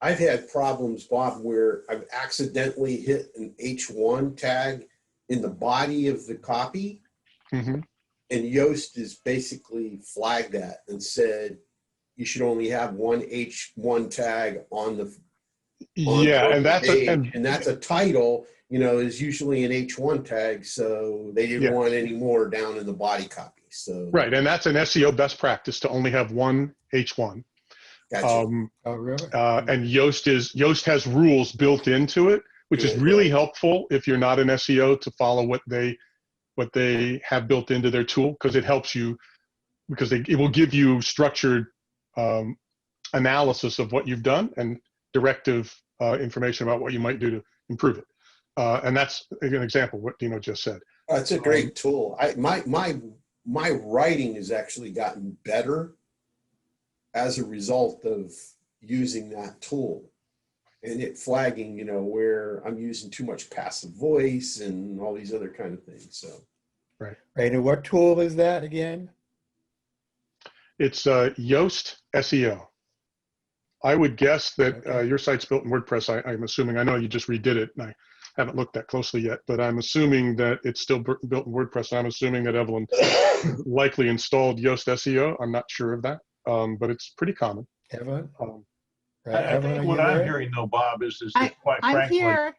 I've had problems, Bob, where I've accidentally hit an H1 tag in the body of the copy, and Yoast has basically flagged that and said you should only have one H1 tag on the and that's a title, you know, is usually an H1 tag, so they didn't want any more down in the body copy. So right, and that's an SEO best practice to only have one H1. Gotcha. Oh, really? And Yoast has rules built into it, which is really helpful if you're not an SEO to follow what they have built into their tool, because it helps you, because it will give you structured analysis of what you've done and directive information about what you might do to improve it. And that's an example of what Dino just said. It's a great tool. My writing has actually gotten better as a result of using that tool and it flagging, you know, where I'm using too much passive voice and all these other kind of things. So, right. And what tool is that again? It's Yoast SEO. I would guess that your site's built in WordPress. I'm assuming. I know you just redid it, and I haven't looked that closely yet, but I'm assuming that it's still built in WordPress. I'm assuming that Evelyn likely installed Yoast SEO. I'm not sure of that, but it's pretty common. Evelyn? I think what I'm hearing, though, Bob, is that quite frankly,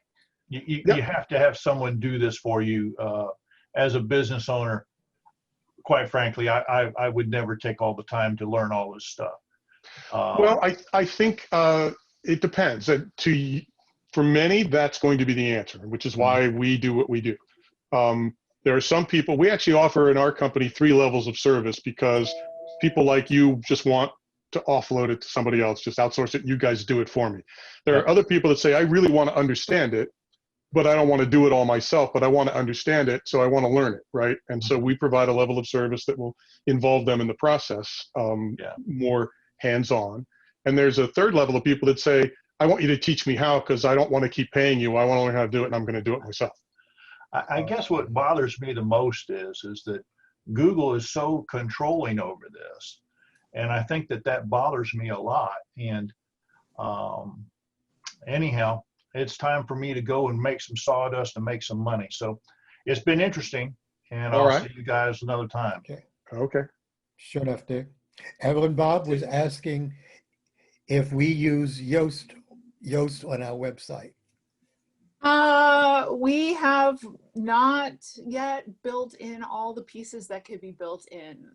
you have to have someone do this for you. As a business owner, quite frankly, I would never take all the time to learn all this stuff. Well, I think it depends. For many, that's going to be the answer, which is why we do what we do. There are some people, we actually offer in our company 3 levels of service, because people like you just want to offload it to somebody else, just outsource it, you guys do it for me. There are other people that say, I really want to understand it, but I don't want to do it all myself, but I want to understand it, so I want to learn it, right? And so we provide a level of service that will involve them in the process, more hands-on. And there's a third level of people that say, I want you to teach me how, because I don't want to keep paying you. I want to learn how to do it, and I'm going to do it myself. I guess what bothers me the most is that Google is so controlling over this. And I think that bothers me a lot. And anyhow, it's time for me to go and make some sawdust and make some money. So it's been interesting, and I'll see you guys another time. Okay. Sure enough, Dick. Evelyn Bob was asking if we use Yoast on our website. We have not yet built in all the pieces that could be built in.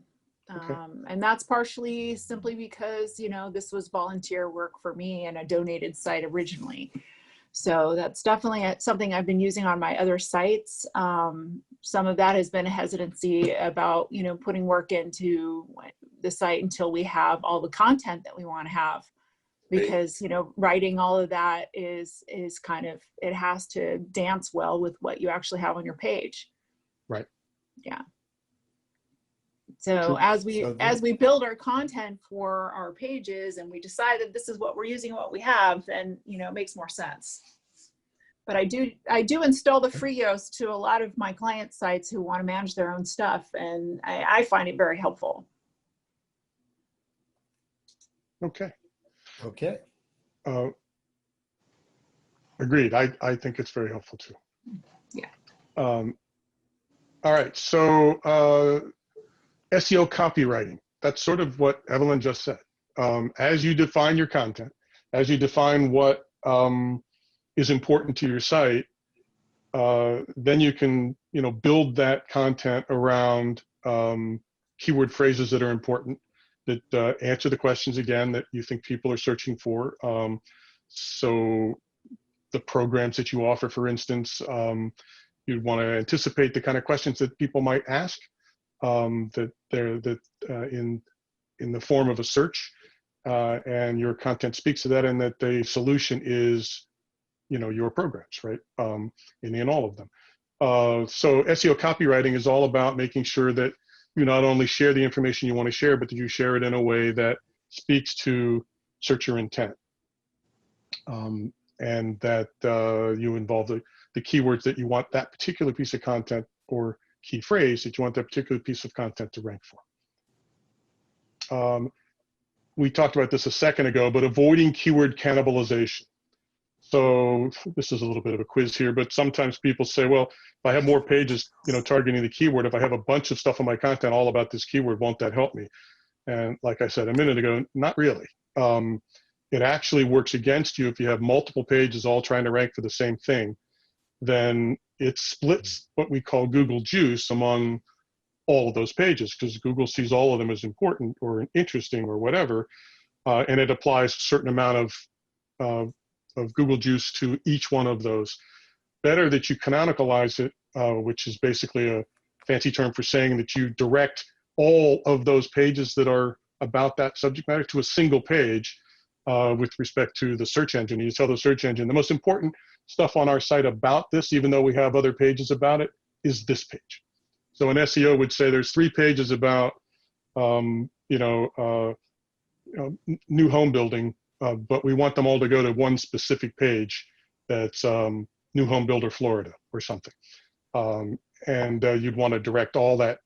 Okay. And that's partially simply because, you know, this was volunteer work for me and a donated site originally. So that's definitely something I've been using on my other sites. Some of that has been a hesitancy about, you know, putting work into the site until we have all the content that we want to have. Because, you know, writing all of that is kind of, it has to dance well with what you actually have on your page. Right. Yeah. So as we build our content for our pages and we decide that this is what we're using, what we have, then, you know, it makes more sense. But I do install the free Yoast to a lot of my client sites who want to manage their own stuff, and I find it very helpful. Okay. Okay. Agreed. I think it's very helpful too. Yeah. All right. So SEO copywriting. That's sort of what Evelyn just said. As you define your content, as you define what is important to your site, then you can, you know, build that content around keyword phrases that are important, that answer the questions again that you think people are searching for. So the programs that you offer, for instance, you'd want to anticipate the kind of questions that people might ask, that they're in the form of a search, and your content speaks to that, and that the solution is, you know, your programs, right? In all of them. So SEO copywriting is all about making sure that you not only share the information you want to share, but that you share it in a way that speaks to searcher intent, and that you involve the keywords that you want that particular piece of content, or key phrase that you want that particular piece of content to rank for. We talked about this a second ago, but avoiding keyword cannibalization. So this is a little bit of a quiz here, but sometimes people say, well, if I have more pages, you know, targeting the keyword, if I have a bunch of stuff on my content all about this keyword, won't that help me? And like I said a minute ago, not really. It actually works against you if you have multiple pages all trying to rank for the same thing. Then it splits what we call Google juice among all of those pages, because Google sees all of them as important or interesting or whatever, and it applies a certain amount of Google juice to each one of those. Better that you canonicalize it, which is basically a fancy term for saying that you direct all of those pages that are about that subject matter to a single page, with respect to the search engine. You tell the search engine, the most important stuff on our site about this, even though we have other pages about it, is this page. So an SEO would say there's 3 pages about, new home building, but we want them all to go to one specific page that's New Home Builder Florida or something. And you'd want to direct all the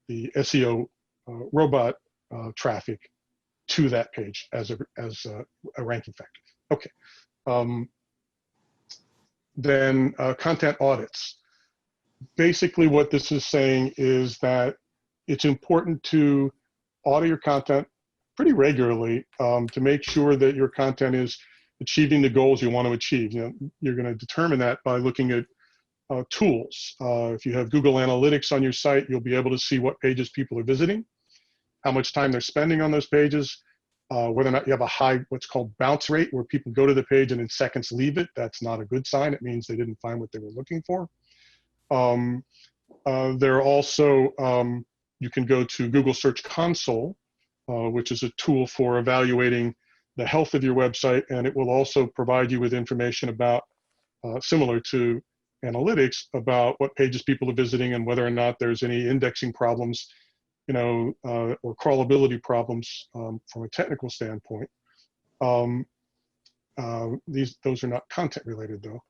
SEO robot traffic to that page as a ranking factor. Okay. Then content audits. Basically what this is saying is that it's important to audit your content pretty regularly, to make sure that your content is achieving the goals you want to achieve. You know, you're going to determine that by looking at tools. If you have Google Analytics on your site, you'll be able to see what pages people are visiting, how much time they're spending on those pages, whether or not you have a high, what's called bounce rate, where people go to the page and in seconds leave it. That's not a good sign. It means they didn't find what they were looking for. There are also, you can go to Google Search Console, which is a tool for evaluating the health of your website, and it will also provide you with information about, similar to analytics, about what pages people are visiting and whether or not there's any indexing problems, you know, or crawlability problems from a technical standpoint. Those are not content related though.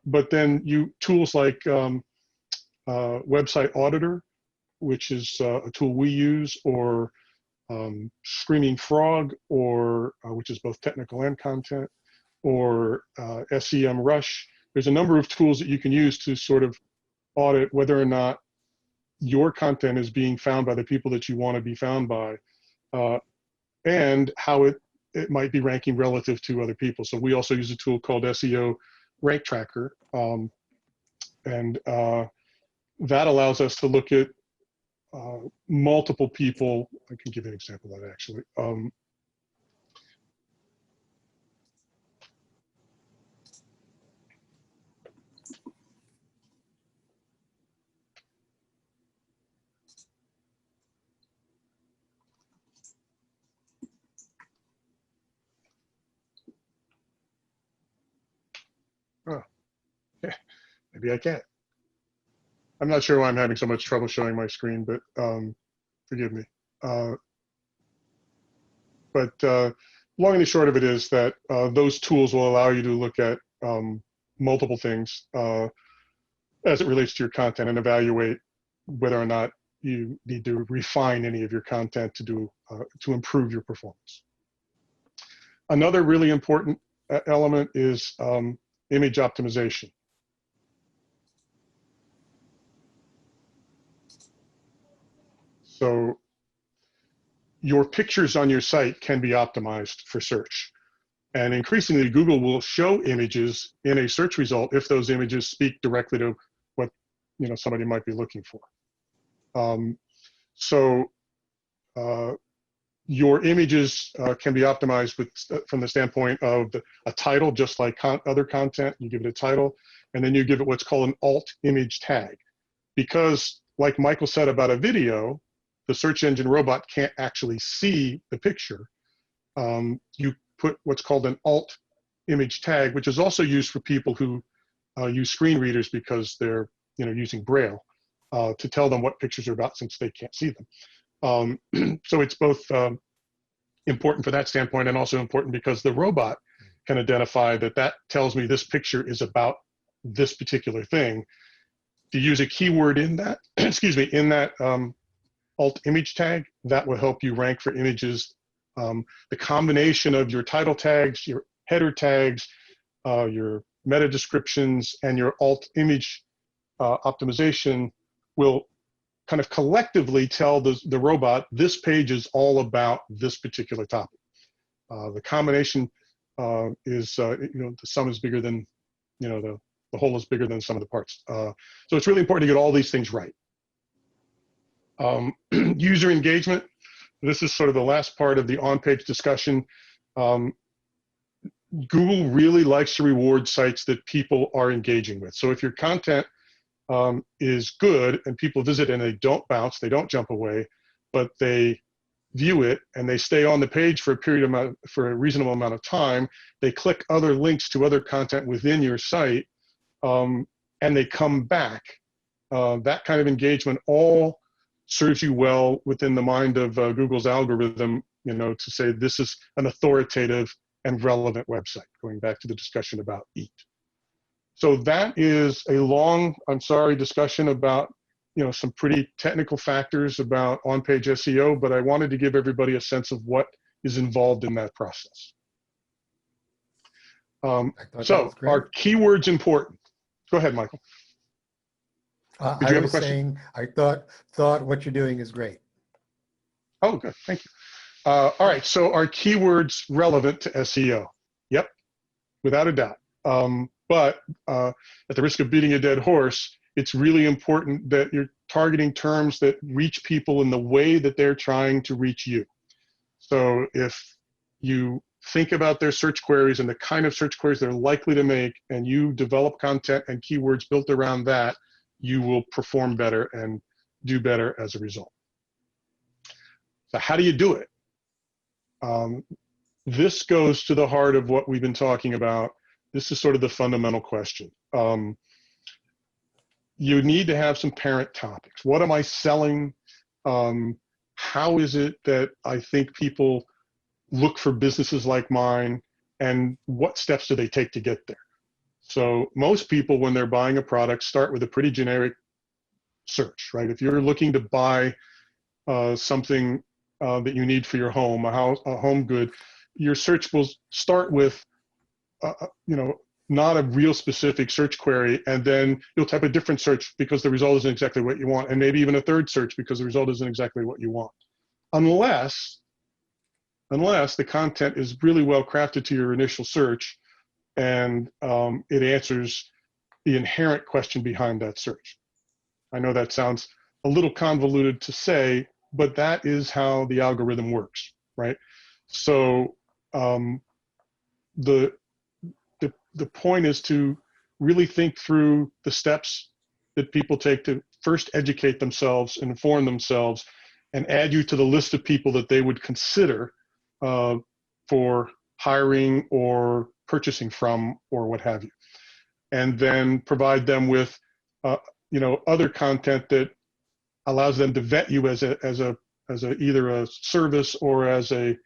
But then tools like Website Auditor, which is a tool we use, or Screaming Frog, or which is both technical and content, or SEM Rush. There's a number of tools that you can use to sort of audit whether or not your content is being found by the people that you want to be found by, and how it might be ranking relative to other people. So we also use a tool called SEO Rank Tracker, and that allows us to look at multiple people. I can give you an example of that actually. Oh, yeah, maybe I can't. I'm not sure why I'm having so much trouble showing my screen, but forgive me. But long and the short of it is that those tools will allow you to look at multiple things as it relates to your content and evaluate whether or not you need to refine any of your content to improve your performance. Another really important element is image optimization. So your pictures on your site can be optimized for search. And increasingly, Google will show images in a search result if those images speak directly to what somebody might be looking for. Your images can be optimized from the standpoint of a title, just like other content. You give it a title, and then you give it what's called an alt image tag. Because, like Michael said about a video, the search engine robot can't actually see the picture. You put what's called an alt image tag, which is also used for people who use screen readers because they're using Braille to tell them what pictures are about since they can't see them. So it's both important for that standpoint and also important because the robot can identify that tells me this picture is about this particular thing. To use a keyword in that, excuse me, in that alt image tag, that will help you rank for images. The combination of your title tags, your header tags, your meta descriptions, and your alt image optimization will kind of collectively tell the robot this page is all about this particular topic. The combination is, the sum is bigger than, the whole is bigger than the sum of the parts. So it's really important to get all these things right. User engagement. This is sort of the last part of the on-page discussion. Google really likes to reward sites that people are engaging with. So if your content is good and people visit and they don't bounce, they don't jump away, but they view it and they stay on the page for a reasonable amount of time, they click other links to other content within your site, and they come back. That kind of engagement all serves you well within the mind of Google's algorithm, to say this is an authoritative and relevant website, going back to the discussion about EAT. So that is a long, I'm sorry, discussion about some pretty technical factors about on-page SEO, but I wanted to give everybody a sense of what is involved in that process. So are keywords important? Go ahead, Michael. Did you have a question? Saying, I thought what you're doing is great. Oh, good, thank you. All right, so are keywords relevant to SEO? Yep, without a doubt. But at the risk of beating a dead horse, it's really important that you're targeting terms that reach people in the way that they're trying to reach you. So if you think about their search queries and the kind of search queries they're likely to make, and you develop content and keywords built around that, you will perform better and do better as a result. So how do you do it? This goes to the heart of what we've been talking about. This is sort of the fundamental question. You need to have some parent topics. What am I selling? How is it that I think people look for businesses like mine, and what steps do they take to get there? So most people, when they're buying a product, start with a pretty generic search, right? If you're looking to buy something that you need for your home, a home good, your search will start with, not a real specific search query, and then you'll type a different search because the result isn't exactly what you want, and maybe even a third search because the result isn't exactly what you want. Unless the content is really well crafted to your initial search and it answers the inherent question behind that search. I know that sounds a little convoluted to say, but that is how the algorithm works, right? So the point is to really think through the steps that people take to first educate themselves, inform themselves, and add you to the list of people that they would consider for hiring or purchasing from or what have you. And then provide them with other content that allows them to vet you as either a service or as a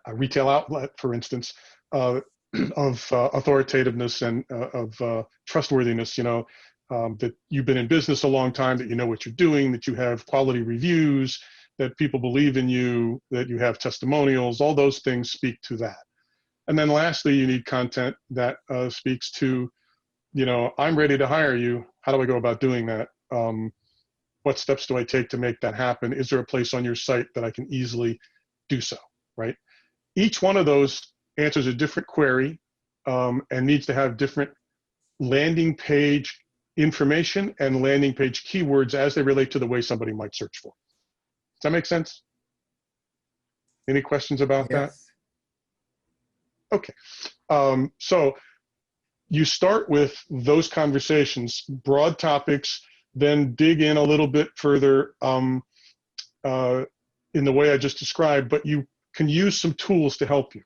retail outlet, for instance, of authoritativeness and of trustworthiness. That you've been in business a long time, that you know what you're doing, that you have quality reviews, that people believe in you, that you have testimonials. All those things speak to that. And then lastly, you need content that speaks to, I'm ready to hire you. How do I go about doing that? What steps do I take to make that happen? Is there a place on your site that I can easily do so, right? Each one of those answers a different query and needs to have different landing page information and landing page keywords as they relate to the way somebody might search for. Does that make sense? Any questions about that? Okay. So you start with those conversations, broad topics, then dig in a little bit further in the way I just described, but you can use some tools to help you.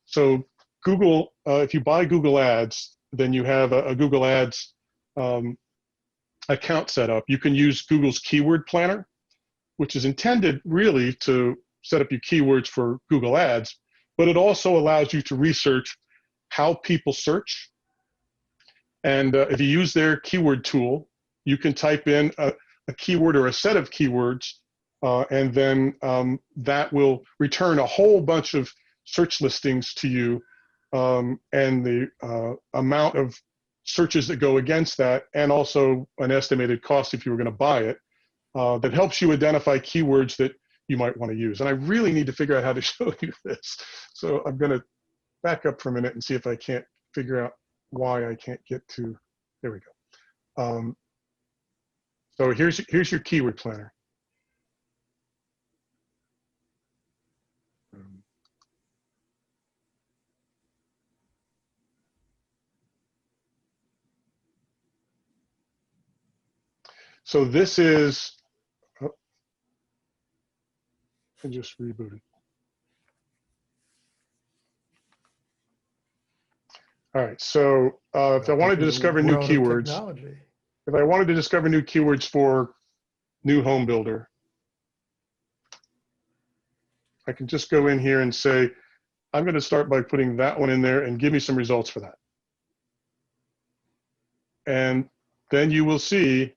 So Google, if you buy Google Ads, then you have a Google Ads account set up. You can use Google's Keyword Planner, which is intended really to set up your keywords for Google Ads, but it also allows you to research how people search. And if you use their keyword tool, you can type in a keyword or a set of keywords, and then that will return a whole bunch of search listings to you, and the amount of searches that go against that, and also an estimated cost if you were going to buy it, that helps you identify keywords that you might want to use. And I really need to figure out how to show you this. So I'm going to back up for a minute and see if I can't figure out why I can't get to, there we go. So here's your keyword planner. So this is, I just rebooted. All right, so if I wanted to discover new keywords, if I wanted to discover new keywords for new home builder, I can just go in here and say, I'm going to start by putting that one in there and give me some results for that. And then you will see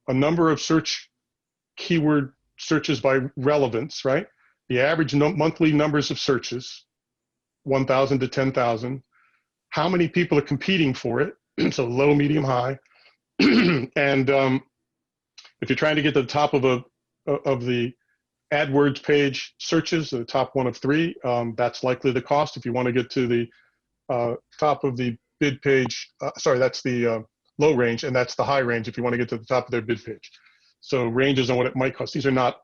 a number of search keyword searches by relevance, right? The average monthly numbers of searches, 1,000 to 10,000. How many people are competing for it? So low, medium, high. And if you're trying to get to the top of the AdWords page searches, the top one of 3, that's likely the cost. If you want to get to the top of the bid page, sorry, that's the low range, and that's the high range if you want to get to the top of their bid page. So ranges on what it might cost. These are not,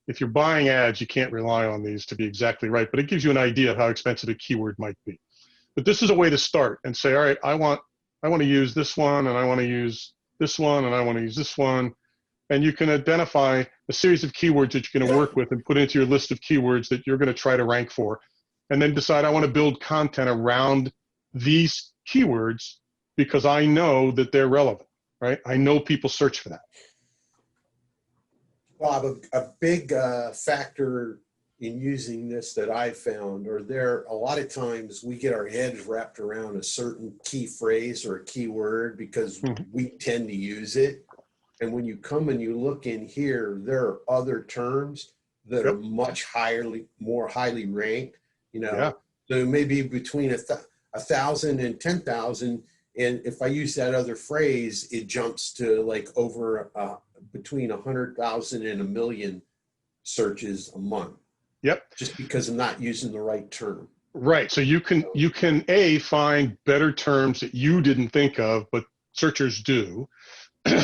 if you're buying ads, you can't rely on these to be exactly right, but it gives you an idea of how expensive a keyword might be. But this is a way to start and say, all right, I want to use this one, and I want to use this one, and I want to use this one. And you can identify a series of keywords that you're going to work with and put into your list of keywords that you're going to try to rank for. And then decide, I want to build content around these keywords because I know that they're relevant, right? I know people search for that. Bob, a big factor in using this that I found, or there a lot of times we get our heads wrapped around a certain key phrase or a keyword because we tend to use it. And when you come and you look in here, there are other terms that are much more highly ranked, So maybe between 1,000 and 10,000. And if I use that other phrase, it jumps to like over between 100,000 and 1 million searches a month. Yep. Just because I'm not using the right term. Right. So you can find better terms that you didn't think of, but searchers do.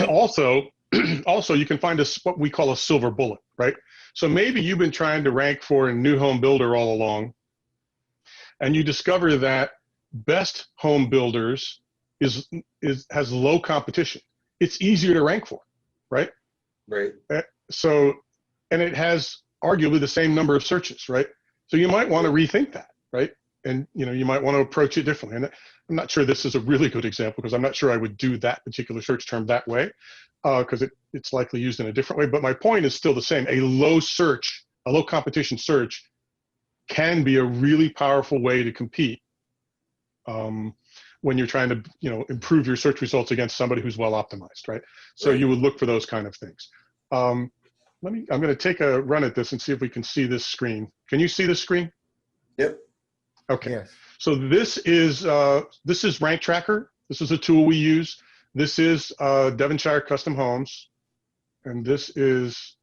also, you can find what we call a silver bullet, right? So maybe you've been trying to rank for a new home builder all along, and you discover that best home builders has low competition. It's easier to rank for, right? Right. So, and it has arguably the same number of searches, right? So you might want to rethink that, right? And you might want to approach it differently. And I'm not sure this is a really good example because I'm not sure I would do that particular search term that way because it's likely used in a different way. But my point is still the same. A low competition search can be a really powerful way to compete when you're trying to improve your search results against somebody who's well optimized, right? So you would look for those kind of things. I'm going to take a run at this and see if we can see this screen. Can you see this screen? Yep. Okay. Yes. So this is Rank Tracker. This is a tool we use. This is Devonshire Custom Homes, and this is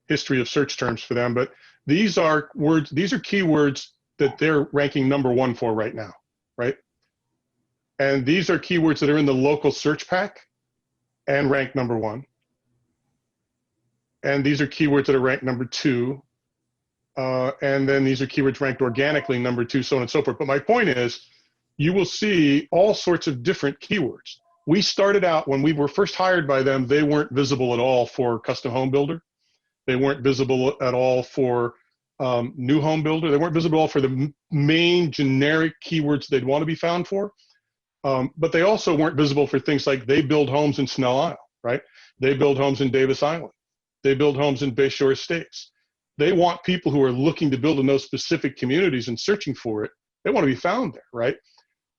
history of search terms for them. But these are keywords that they're ranking #1 for right now, right? And these are keywords that are in the local search pack and ranked #1. And these are keywords that are ranked #2. And then these are keywords ranked organically #2, so on and so forth. But my point is, you will see all sorts of different keywords. We started out, when we were first hired by them, they weren't visible at all for custom home builder. They weren't visible at all for new home builder. They weren't visible at all for the main generic keywords they'd want to be found for. But they also weren't visible for things like they build homes in Snell Isle, right? They build homes in Davis Island. They build homes in Bayshore Estates. They want people who are looking to build in those specific communities and searching for it. They want to be found there, right?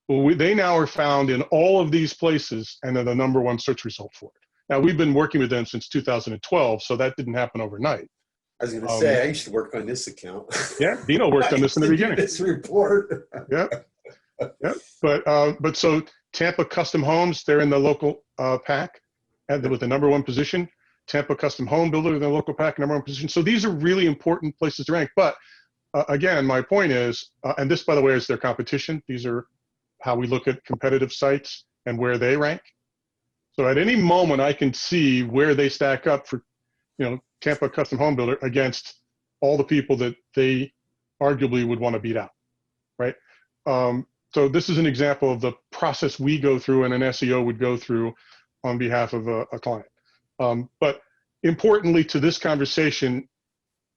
Well, they now are found in all of these places and they're the #1 search result for it. Now, we've been working with them since 2012, so that didn't happen overnight. I was going to say, I used to work on this account. Yeah, Dino worked on this in the beginning. This report. Yeah. But so Tampa Custom Homes, they're in the local pack and with the #1 position. Tampa Custom Home Builder in the local pack, #1 position. So these are really important places to rank. But again, my point is, and this, by the way, is their competition. These are how we look at competitive sites and where they rank. So at any moment, I can see where they stack up for, Tampa Custom Home Builder against all the people that they arguably would want to beat out, right? So this is an example of the process we go through and an SEO would go through on behalf of a client. But importantly to this conversation,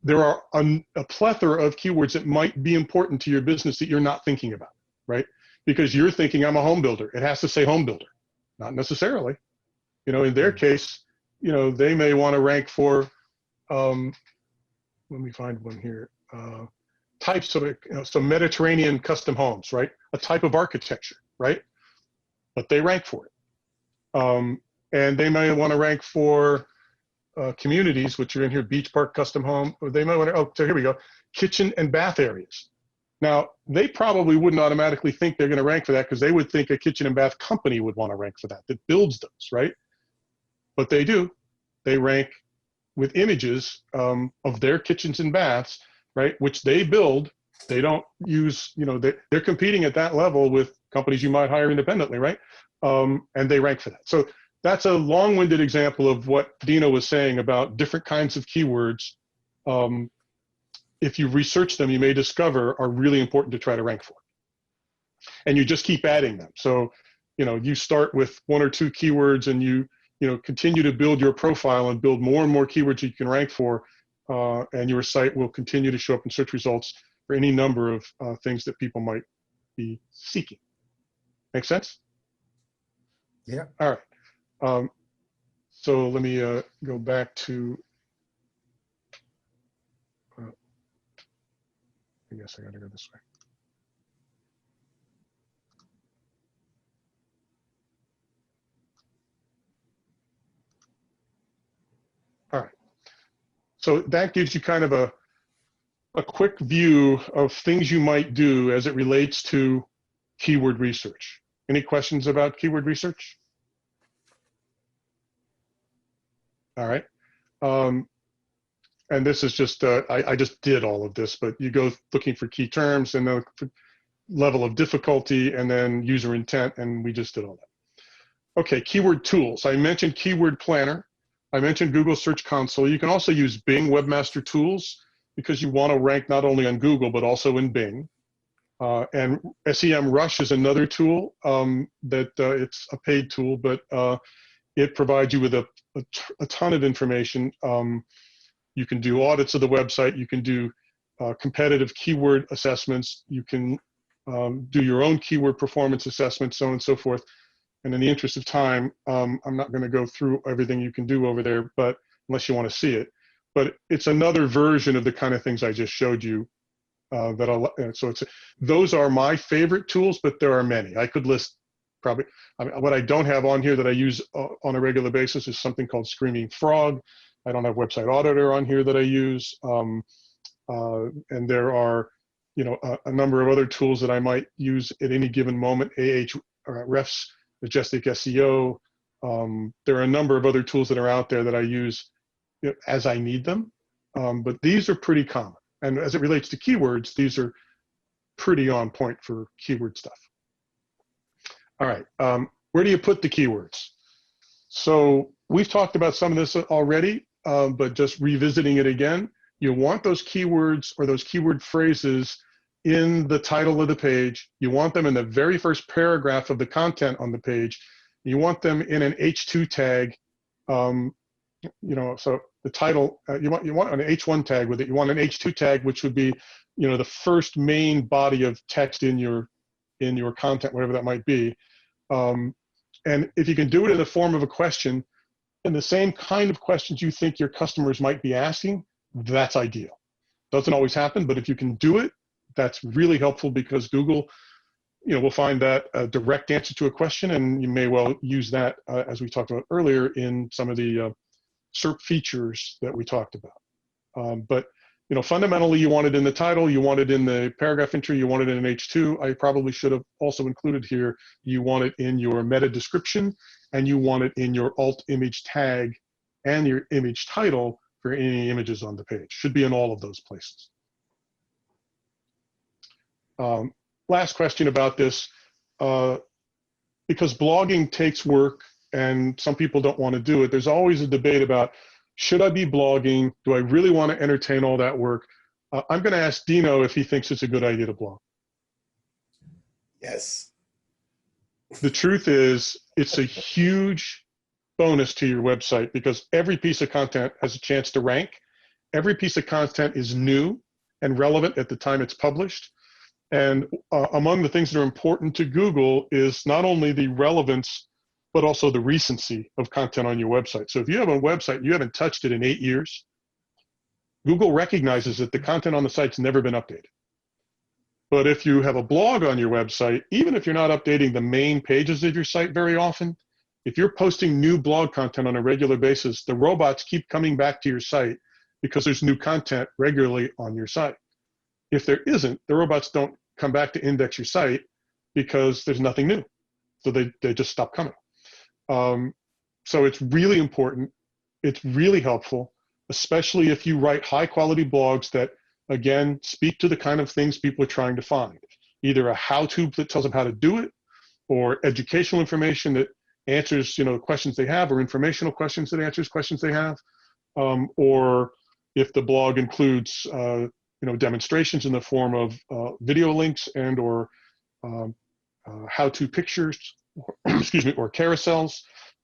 there are a plethora of keywords that might be important to your business that you're not thinking about, right? Because you're thinking, I'm a home builder. It has to say home builder. Not necessarily. In their case, they may want to rank for, let me find one here, types of, so Mediterranean custom homes, right? A type of architecture, right? But they rank for it. And they may want to rank for communities, which are in here, beach park custom home, or they might want to, so here we go, kitchen and bath areas. Now, they probably wouldn't automatically think they're going to rank for that because they would think a kitchen and bath company would want to rank for that builds those, right? But they do. They rank with images of their kitchens and baths, right, which they build. They don't use, they're competing at that level with companies you might hire independently, right? And they rank for that. So that's a long-winded example of what Dino was saying about different kinds of keywords. If you research them, you may discover are really important to try to rank for. And you just keep adding them. So, you start with 1 or 2 keywords and you continue to build your profile and build more and more keywords you can rank for. And your site will continue to show up in search results for any number of things that people might be seeking. Make sense? Yeah. All right. So let me go back to, I guess I got to go this way. All right. So that gives you kind of a quick view of things you might do as it relates to keyword research. Any questions about keyword research? All right. and this is just, I just did all of this, but you go looking for key terms and the level of difficulty and then user intent, and we just did all that. Okay, keyword tools. I mentioned Keyword Planner. I mentioned Google Search Console. You can also use Bing Webmaster Tools because you want to rank not only on Google, but also in Bing. And SEMrush is another tool that it's a paid tool, but it provides you with a ton of information. You can do audits of the website. You can do competitive keyword assessments. You can do your own keyword performance assessments, so on and so forth. And in the interest of time, I'm not going to go through everything you can do over there, but unless you want to see it. But it's another version of the kind of things I just showed you. Those are my favorite tools, but there are many. I could list probably. I mean, what I don't have on here that I use on a regular basis is something called Screaming Frog. I don't have Website Auditor on here that I use, and there are, a number of other tools that I might use at any given moment. Ahrefs, Majestic SEO. There are a number of other tools that are out there that I use as I need them, but these are pretty common. And as it relates to keywords, these are pretty on point for keyword stuff. All right, where do you put the keywords? So we've talked about some of this already, but just revisiting it again, you want those keywords or those keyword phrases in the title of the page. You want them in the very first paragraph of the content on the page. You want them in an H2 tag. So the title, you want an H1 tag with it. You want an H2 tag, which would be, the first main body of text in your content, whatever that might be. And if you can do it in the form of a question, and the same kind of questions you think your customers might be asking, that's ideal. Doesn't always happen, but if you can do it, that's really helpful because Google, will find that a direct answer to a question, and you may well use that, as we talked about earlier, in some of the SERP features that we talked about. But fundamentally, you want it in the title, you want it in the paragraph entry, you want it in an H2. I probably should have also included here, you want it in your meta description, and you want it in your alt image tag and your image title for any images on the page. Should be in all of those places. Last question about this, because blogging takes work and some people don't want to do it. There's always a debate about, should I be blogging? Do I really want to entertain all that work? I'm going to ask Dino if he thinks it's a good idea to blog. Yes. The truth is, it's a huge bonus to your website because every piece of content has a chance to rank. Every piece of content is new and relevant at the time it's published. And among the things that are important to Google is not only the relevance, but also the recency of content on your website. So if you have a website and you haven't touched it in 8 years, Google recognizes that the content on the site's never been updated. But if you have a blog on your website, even if you're not updating the main pages of your site very often, if you're posting new blog content on a regular basis, the robots keep coming back to your site because there's new content regularly on your site. If there isn't, the robots don't come back to index your site because there's nothing new. So they just stop coming. So it's really important. It's really helpful, especially if you write high quality blogs that, again, speak to the kind of things people are trying to find. Either a how-to that tells them how to do it, or educational information that answers questions they have, or informational questions that answers questions they have. Or if the blog includes demonstrations in the form of video links and or how-to pictures, excuse me, or carousels.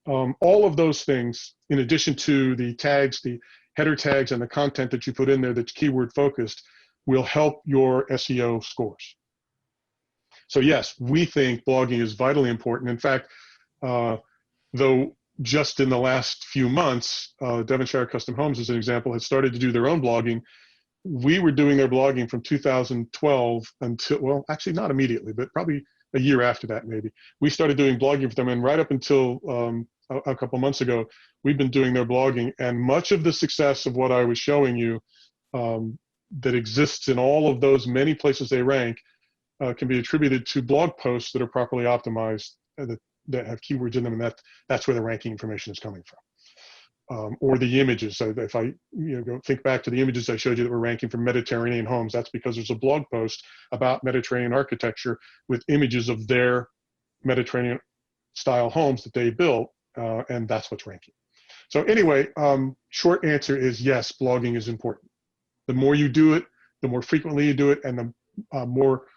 All of those things, in addition to the tags, the header tags, and the content that you put in there that's keyword focused, will help your SEO scores. So yes, we think blogging is vitally important. In fact, though just in the last few months, Devonshire Custom Homes, as an example, has started to do their own blogging. We were doing their blogging from 2012 until, well, actually not immediately, but probably a year after that, maybe. We started doing blogging for them, and right up until a couple months ago, we've been doing their blogging. And much of the success of what I was showing you that exists in all of those many places they rank can be attributed to blog posts that are properly optimized, that have keywords in them, and that's where the ranking information is coming from. or the images. So if I go think back to the images I showed you that were ranking for Mediterranean homes, that's because there's a blog post about Mediterranean architecture with images of their Mediterranean style homes that they built, and that's what's ranking. So anyway, short answer is yes, blogging is important. The more you do it, the more frequently you do it, and the more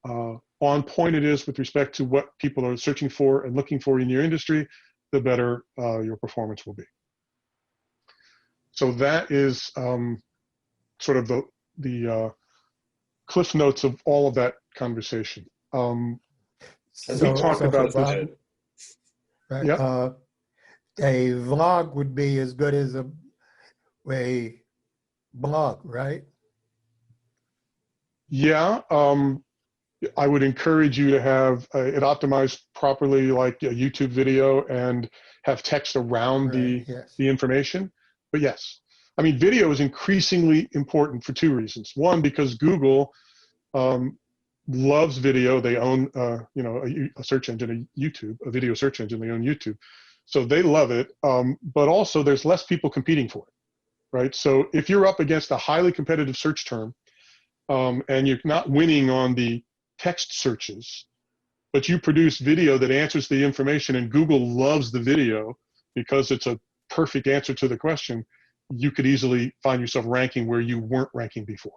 on point it is with respect to what people are searching for and looking for in your industry, the better your performance will be. So that is sort of the cliff notes of all of that conversation. So, we talked about this. Right, Yep. A vlog would be as good as a blog, right? Yeah, I would encourage you to have it optimized properly, like a YouTube video, and have text around Right, yes. the information. But yes, I mean, video is increasingly important for two reasons. One, because Google loves video. They own, a search engine, a video search engine. They own YouTube, so they love it. But also, there's less people competing for it, right? So if you're up against a highly competitive search term, and you're not winning on the text searches, but you produce video that answers the information, and Google loves the video because it's a perfect answer to the question, you could easily find yourself ranking where you weren't ranking before,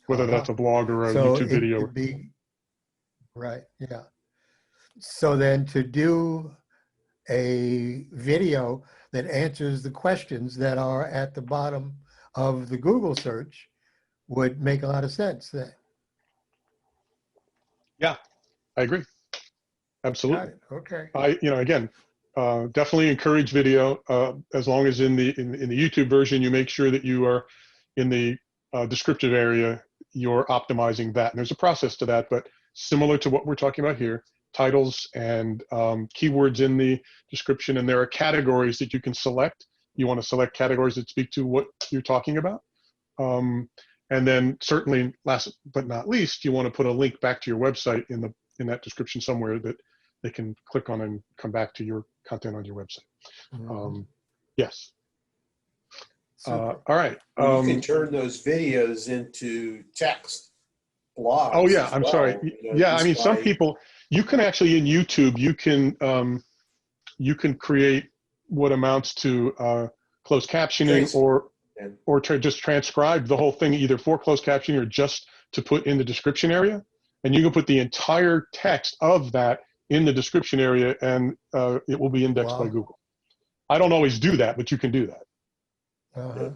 whether that's a blog or a YouTube video. It would be, right, yeah. So then to do a video that answers the questions that are at the bottom of the Google search would make a lot of sense then. Yeah, I agree. Absolutely. Okay. Again, definitely encourage video, as long as in the YouTube version, you make sure that you are in the descriptive area, you're optimizing that. And there's a process to that, but similar to what we're talking about here, titles and keywords in the description. And there are categories that you can select. You want to select categories that speak to what you're talking about. And then certainly, last but not least, you want to put a link back to your website in that description somewhere that they can click on and come back to your content on your website. Mm-hmm. Yes. All right. You can turn those videos into text blogs. Oh yeah, I'm sorry. Yeah, I mean, some people, you can actually in YouTube, you can create what amounts to closed captioning or just transcribe the whole thing either for closed captioning or just to put in the description area. And you can put the entire text of that in the description area, and it will be indexed by Google. I don't always do that, but you can do that. Uh-huh.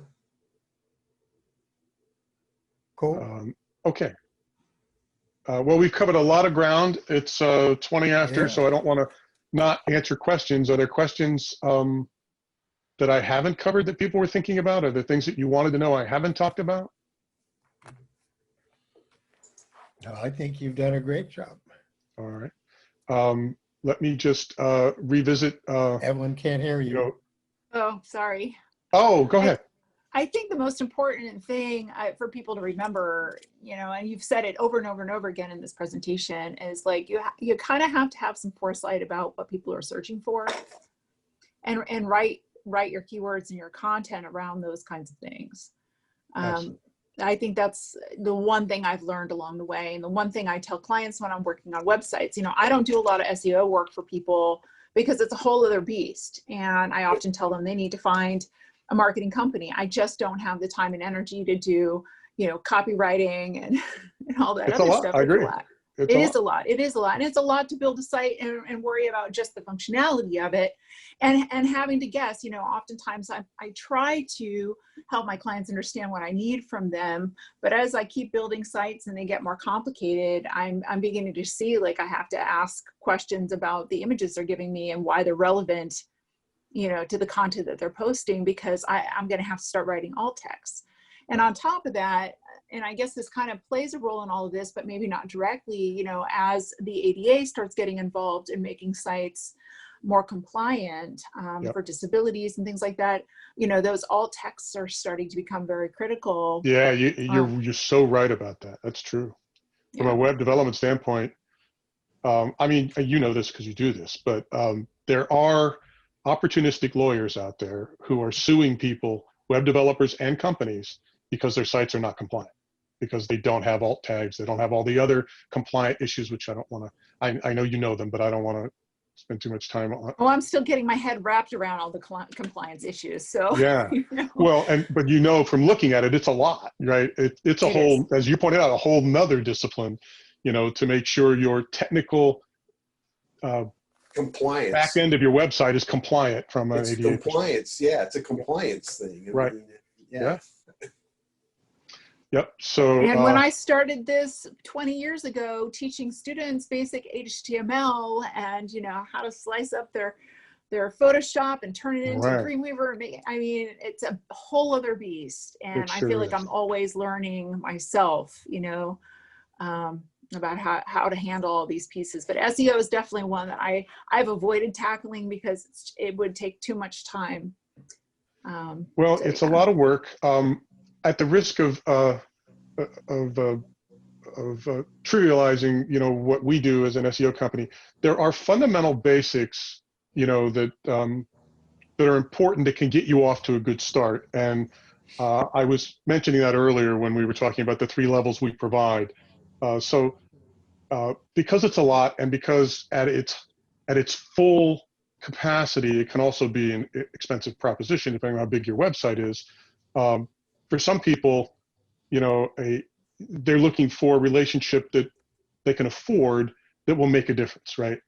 Cool. Okay. Well, we've covered a lot of ground. It's 20 after, so I don't want to not answer questions. Are there questions that I haven't covered that people were thinking about? Are there things that you wanted to know I haven't talked about? No, I think you've done a great job. All right. Let me just revisit. Evelyn can't hear you. Oh, sorry. Oh, go ahead. I think the most important thing for people to remember, and you've said it over and over and over again in this presentation, is like you kind of have to have some foresight about what people are searching for, and write your keywords and your content around those kinds of things. I think that's the one thing I've learned along the way, and the one thing I tell clients when I'm working on websites. I don't do a lot of SEO work for people because it's a whole other beast, and I often tell them they need to find a marketing company. I just don't have the time and energy to do, copywriting and all that other stuff. I agree. It is a lot. It is a lot. And it's a lot to build a site and worry about just the functionality of it and having to guess. Oftentimes I try to help my clients understand what I need from them. But as I keep building sites and they get more complicated, I'm beginning to see like I have to ask questions about the images they're giving me and why they're relevant, to the content that they're posting, because I'm going to have to start writing alt text. And on top of that, and I guess this kind of plays a role in all of this, but maybe not directly, as the ADA starts getting involved in making sites more compliant for disabilities and things like that, those alt texts are starting to become very critical. Yeah, you're so right about that. That's true. From a web development standpoint, I mean, this because you do this, but there are opportunistic lawyers out there who are suing people, web developers and companies, because their sites are not compliant, because they don't have alt tags, they don't have all the other compliant issues, which I don't want to, I know you know them, but I don't want to spend too much time on. Well, I'm still getting my head wrapped around all the compliance issues. So yeah, you know. well, but you know, from looking at it, it's a lot, right? It's a whole, as you pointed out, a whole nother discipline, you know, to make sure your technical compliance back end of your website is compliant from an it's ADA compliance. Yeah, it's a compliance thing. Right. Yeah. Yep. So, and when I started this 20 years ago, teaching students basic HTML and, you know, how to slice up their Photoshop and turn it into Dreamweaver. I mean, it's a whole other beast. And I feel like I'm always learning myself, you know, about how to handle all these pieces. But SEO is definitely one that I've avoided tackling because it would take too much time. Well, it's a lot of work. At the risk of trivializing, you know, what we do as an SEO company, there are fundamental basics, you know, that are important that can get you off to a good start. And I was mentioning that earlier when we were talking about the 3 levels we provide. So because it's a lot, and because at its full capacity, it can also be an expensive proposition depending on how big your website is. For some people, you know, they're looking for a relationship that they can afford that will make a difference, right?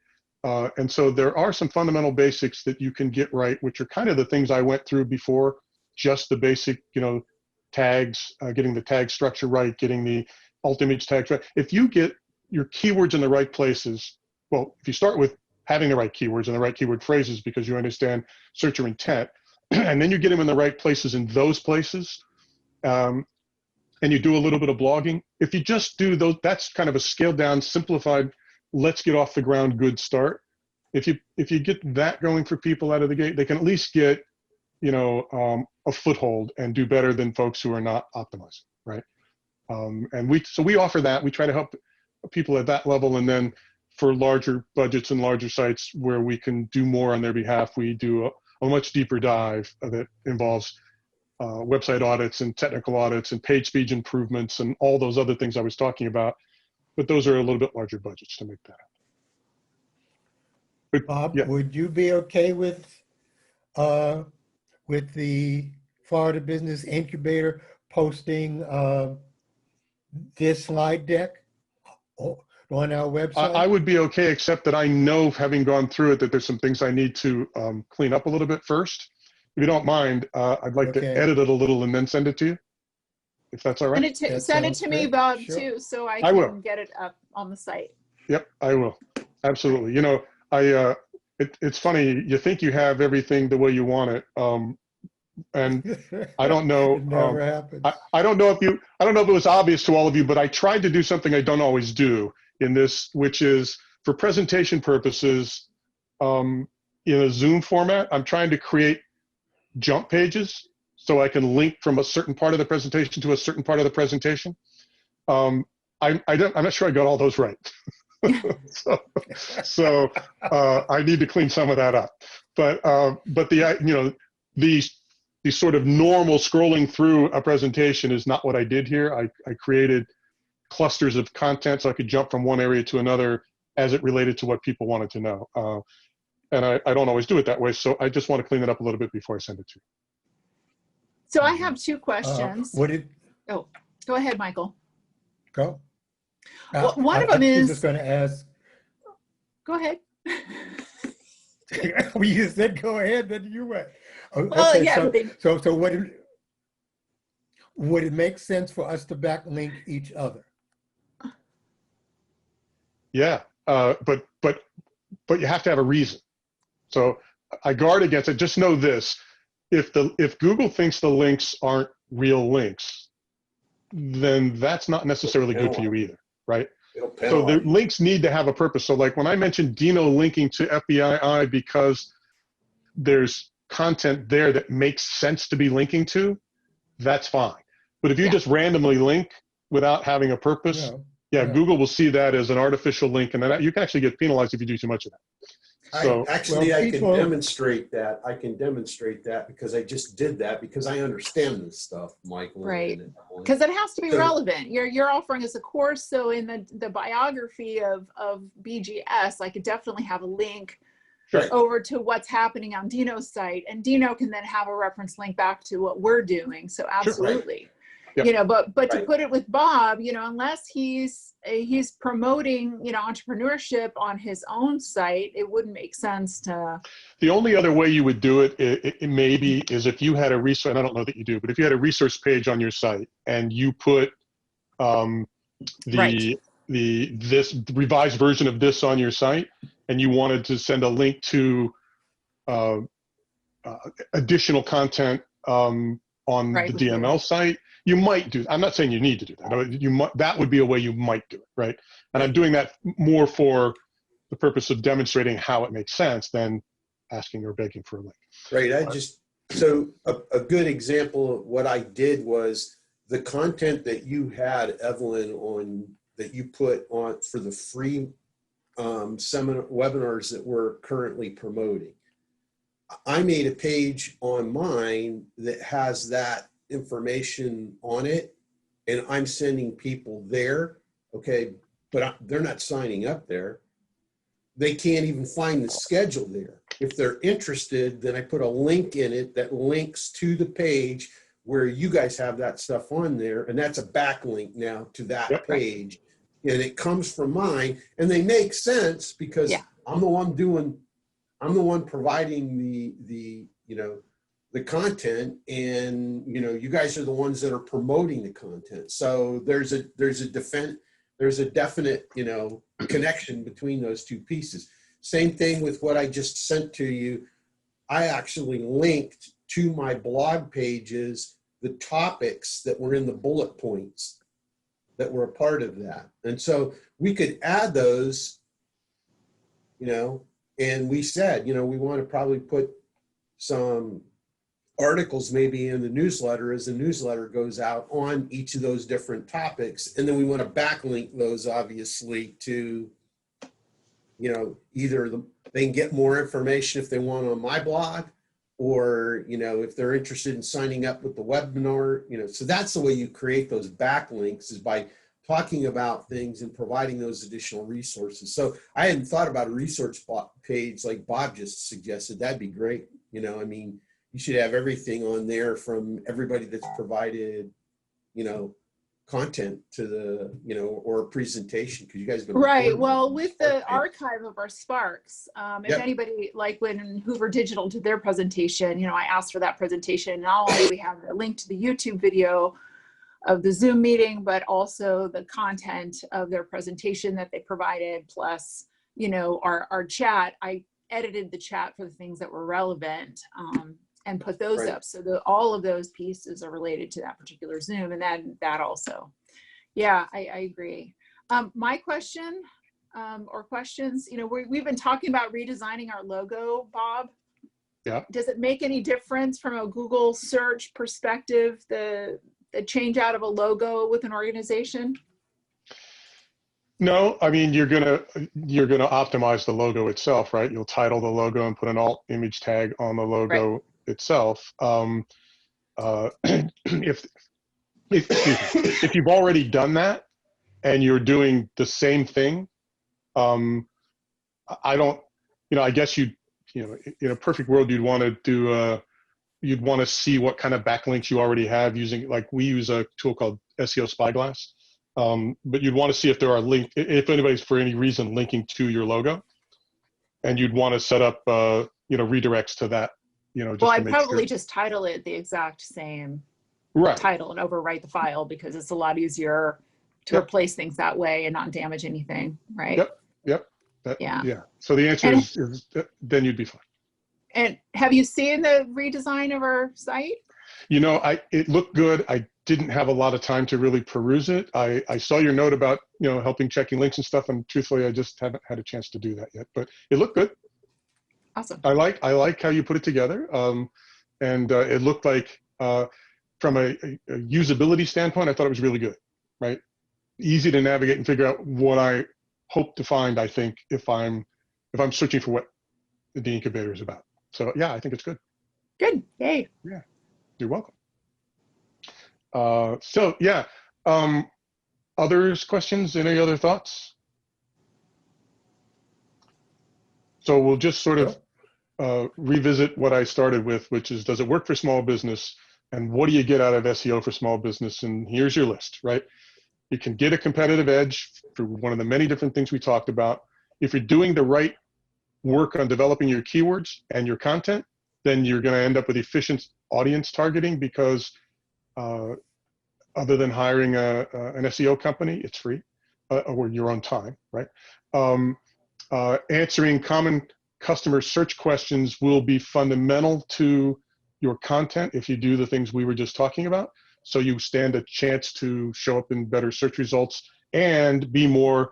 And so there are some fundamental basics that you can get right, which are kind of the things I went through before, just the basic, you know, tags, getting the tag structure right, getting the alt image tags right. If you get your keywords in the right places, well, if you start with having the right keywords and the right keyword phrases because you understand searcher intent, and then you get them in the right places in those places, and you do a little bit of blogging. If you just do those, that's kind of a scaled down, simplified, let's get off the ground good start. If you get that going for people out of the gate, they can at least get, you know, a foothold and do better than folks who are not optimizing, right? And we offer that. We try to help people at that level, and then for larger budgets and larger sites where we can do more on their behalf, we do a much deeper dive that involves website audits and technical audits and page speed improvements and all those other things I was talking about. But those are a little bit larger budgets to make that happen. But, Bob, yeah. would you be okay with the Florida Business Incubator posting this slide deck on our website? I would be okay, except that I know, having gone through it, that there's some things I need to clean up a little bit first. If you don't mind, I'd like to edit it a little and then send it to you, if that's all right. Send it to me, Bob, too, so I can get it up on the site. Yep, I will. Absolutely. You know, it's funny. You think you have everything the way you want it, and I don't know. It never happens. I don't know if it was obvious to all of you, but I tried to do something I don't always do in this, which is for presentation purposes, in a Zoom format, I'm trying to create jump pages so I can link from a certain part of the presentation to a certain part of the presentation. I'm not sure I got all those right. so I need to clean some of that up. But the, you know, the sort of normal scrolling through a presentation is not what I did here. I created clusters of content so I could jump from one area to another as it related to what people wanted to know. And I don't always do it that way, so I just want to clean it up a little bit before I send it to you. So I have 2 questions. Oh, go ahead, Michael. Go. Well, one of them is. I was just going to ask. Go ahead. Well, you said go ahead, then you went. Well, okay, yeah. So would it make sense for us to backlink each other? Yeah, but you have to have a reason. So I guard against it. Just know this: if Google thinks the links aren't real links, then that's not necessarily good for you either, right? So the links need to have a purpose. So like when I mentioned Dino linking to FBII because there's content there that makes sense to be linking to, that's fine. But if you just randomly link without having a purpose, Google will see that as an artificial link, and then you can actually get penalized if you do too much of that. So, Actually, well, I can people- demonstrate that. I can demonstrate that because I just did that because I understand this stuff, Michael. Right. and Evelyn. Because it has to be So- relevant. You're offering us a course, so in the biography of BGS, I could definitely have a link Sure. over to what's happening on Dino's site, and Dino can then have a reference link back to what we're doing. So absolutely. Yep. You know, but to Right. put it with Bob, you know, unless he's promoting, you know, entrepreneurship on his own site, it wouldn't make sense to. the only other way you would do it maybe is if you had a resource, and I don't know that you do, but if you had a resource page on your site and you put Right. this revised version of this on your site, and you wanted to send a link to additional content on Right, the we do. DML site, you might do. I'm not saying you need to do that. You might, that would be a way you might do it, right? And I'm doing that more for the purpose of demonstrating how it makes sense than asking or begging for a link. Right. So a good example of what I did was the content that you had, Evelyn, on that you put on for the free seminar webinars that we're currently promoting. I made a page on mine that has that information on it, and I'm sending people there. Okay, but they're not signing up there. They can't even find the schedule there. If they're interested, then I put a link in it that links to the page where you guys have that stuff on there, and that's a backlink now to that Yep. page, and it comes from mine, and they make sense because I'm the one providing the you know, the content, and you know, you guys are the ones that are promoting the content. So there's a definite, you know, connection between those two pieces. Same thing with what I just sent to you. I actually linked to my blog pages the topics that were in the bullet points that were a part of that. And so we could add those, you know, and we said, you know, we want to probably put some articles maybe in the newsletter as the newsletter goes out on each of those different topics. And then we want to backlink those obviously to, you know, either they can get more information if they want on my blog, or, you know, if they're interested in signing up with the webinar, you know, so that's the way you create those backlinks, is by talking about things and providing those additional resources. So I hadn't thought about a resource page like Bob just suggested. That'd be great. You know, I mean, you should have everything on there from everybody that's provided, you know, content to the, you know, or a presentation, because you guys have been Right. recording Well, it. with the archive of our Sparks, if Yep. anybody, like when Hoover Digital did their presentation, you know, I asked for that presentation. Not only do we have a link to the YouTube video of the Zoom meeting, but also the content of their presentation that they provided, plus, you know, our chat. I edited the chat for the things that were relevant and put those Right. up. So all of those pieces are related to that particular Zoom, and then that also. Yeah, I agree. My question or questions, you know, we've been talking about redesigning our logo, Bob. Yeah. Does it make any difference from a Google search perspective, the change out of a logo with an organization? No, I mean, you're gonna optimize the logo itself, right? You'll title the logo and put an alt image tag on the logo itself. If you've already done that and you're doing the same thing, I don't, you know, I guess you know, in a perfect world, you'd want to do you'd want to see what kind of backlinks you already have using, like we use a tool called SEO Spyglass. But you'd want to see if there are if anybody's for any reason linking to your logo, and you'd want to set up, you know, redirects to that, you know. Just Well, to I'd make probably sure. just title it the exact same Right. title and overwrite the file, because it's a lot easier to Yep. replace things that way and not damage anything, right? Yep. Yeah. Yeah. So the answer is then you'd be fine. And have you seen the redesign of our site? You know, it looked good. I didn't have a lot of time to really peruse it. I saw your note about, you know, helping checking links and stuff, and truthfully, I just haven't had a chance to do that yet. But it looked good. Awesome. I like how you put it together, and it looked like from a usability standpoint, I thought it was really good. Right, easy to navigate and figure out what I hope to find. I think if I'm searching for what the incubator is about. So yeah, I think it's good. Good. Yay. Yeah, you're welcome. So yeah, others, questions, any other thoughts? So we'll just sort of revisit what I started with, which is, does it work for small business? And what do you get out of SEO for small business? And here's your list, right? You can get a competitive edge through one of the many different things we talked about. If you're doing the right work on developing your keywords and your content, then you're going to end up with efficient audience targeting, because other than hiring an SEO company, it's free, or your own time, right? Answering common customer search questions will be fundamental to your content if you do the things we were just talking about. So you stand a chance to show up in better search results and be more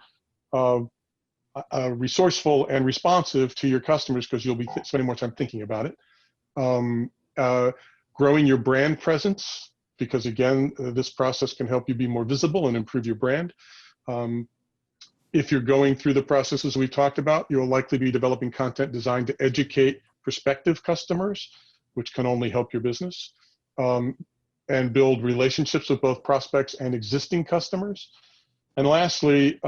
resourceful and responsive to your customers, because you'll be spending more time thinking about it. Growing your brand presence, because again, this process can help you be more visible and improve your brand. If you're going through the processes we talked about, you'll likely be developing content designed to educate prospective customers, which can only help your business, and build relationships with both prospects and existing customers. And lastly,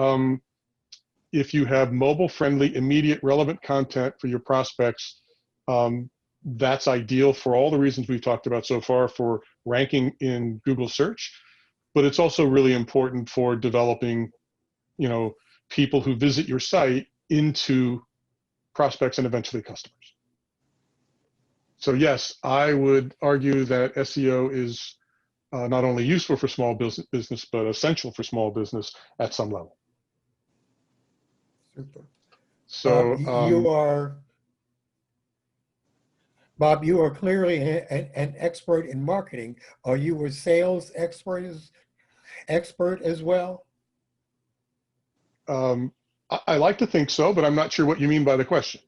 if you have mobile-friendly, immediate, relevant content for your prospects, that's ideal for all the reasons we've talked about so far for ranking in Google search. But it's also really important for developing, people who visit your site into prospects and eventually customers. So yes, I would argue that SEO is not only useful for small business, but essential for small business at some level. Super. So Bob, you are clearly an expert in marketing. Are you a sales expert as well? I like to think so, but I'm not sure what you mean by the question.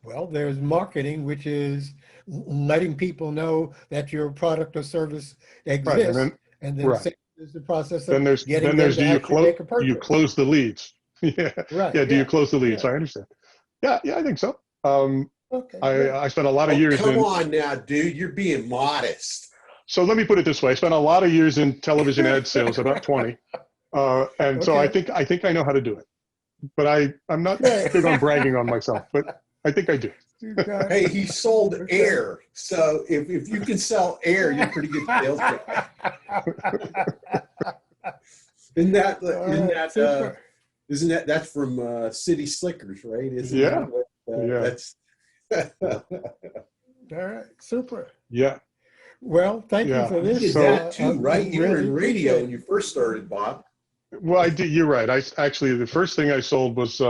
Well, there's marketing, which is letting people know that your product or service exists, Right, and then right. sales is the process of Then there's getting them to actually make a purchase. do you close the leads? Yeah, Right. yeah. Do you close the leads? Yeah. I understand. Yeah, I think so. Okay. I spent a lot of years. Come on now, dude, you're being modest. So let me put it this way: I spent a lot of years in television ad sales, about 20, and so I think I know how to do it. But I'm not big on bragging on myself, but I think I do. Hey, he sold air, so if you can sell air, you're a pretty good sales guy. Isn't that that's from City Slickers, right? Yeah. That's All right, super. Yeah. Well, thank you for this. You did that too, right? You were in radio when you first started, Bob. Well, I did. You're right. The first thing I sold was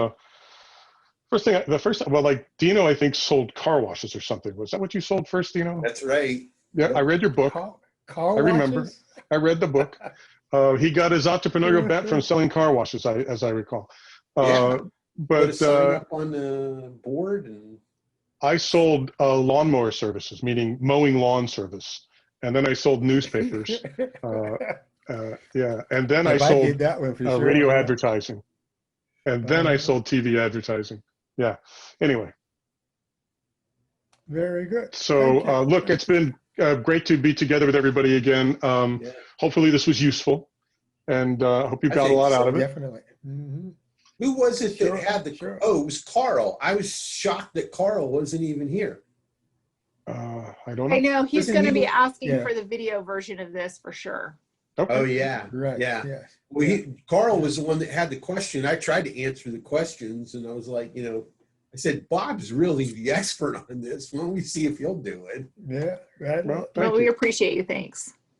like Dino, I think, sold car washes or something. Was that what you sold first, Dino? That's right. Yeah, I read your book. Car I remember. washes? I read the book. He got his entrepreneurial bent from selling car washes, as I recall. Yeah. But a sign up on the board, and I sold lawnmower services, meaning mowing lawn service, and then I sold newspapers. Yeah, and then I sold did that one for sure. radio advertising, and then I sold TV advertising. Yeah. Anyway. Very good. So look, it's been great to be together with everybody again. Hopefully this was useful, and hope you got a lot out of it. Definitely. Mm-hmm. Who was it that had the? Oh, it was Carl. I was shocked that Carl wasn't even here. I don't know. I know he's going to be asking for the video version of this for sure. Okay. Oh yeah, right. Yeah. Yes. Well, Carl was the one that had the question. I tried to answer the questions, and I was like, I said, Bob's really the expert on this. Why don't we see if he'll do it? Yeah. Right. Well, We appreciate you. Thanks.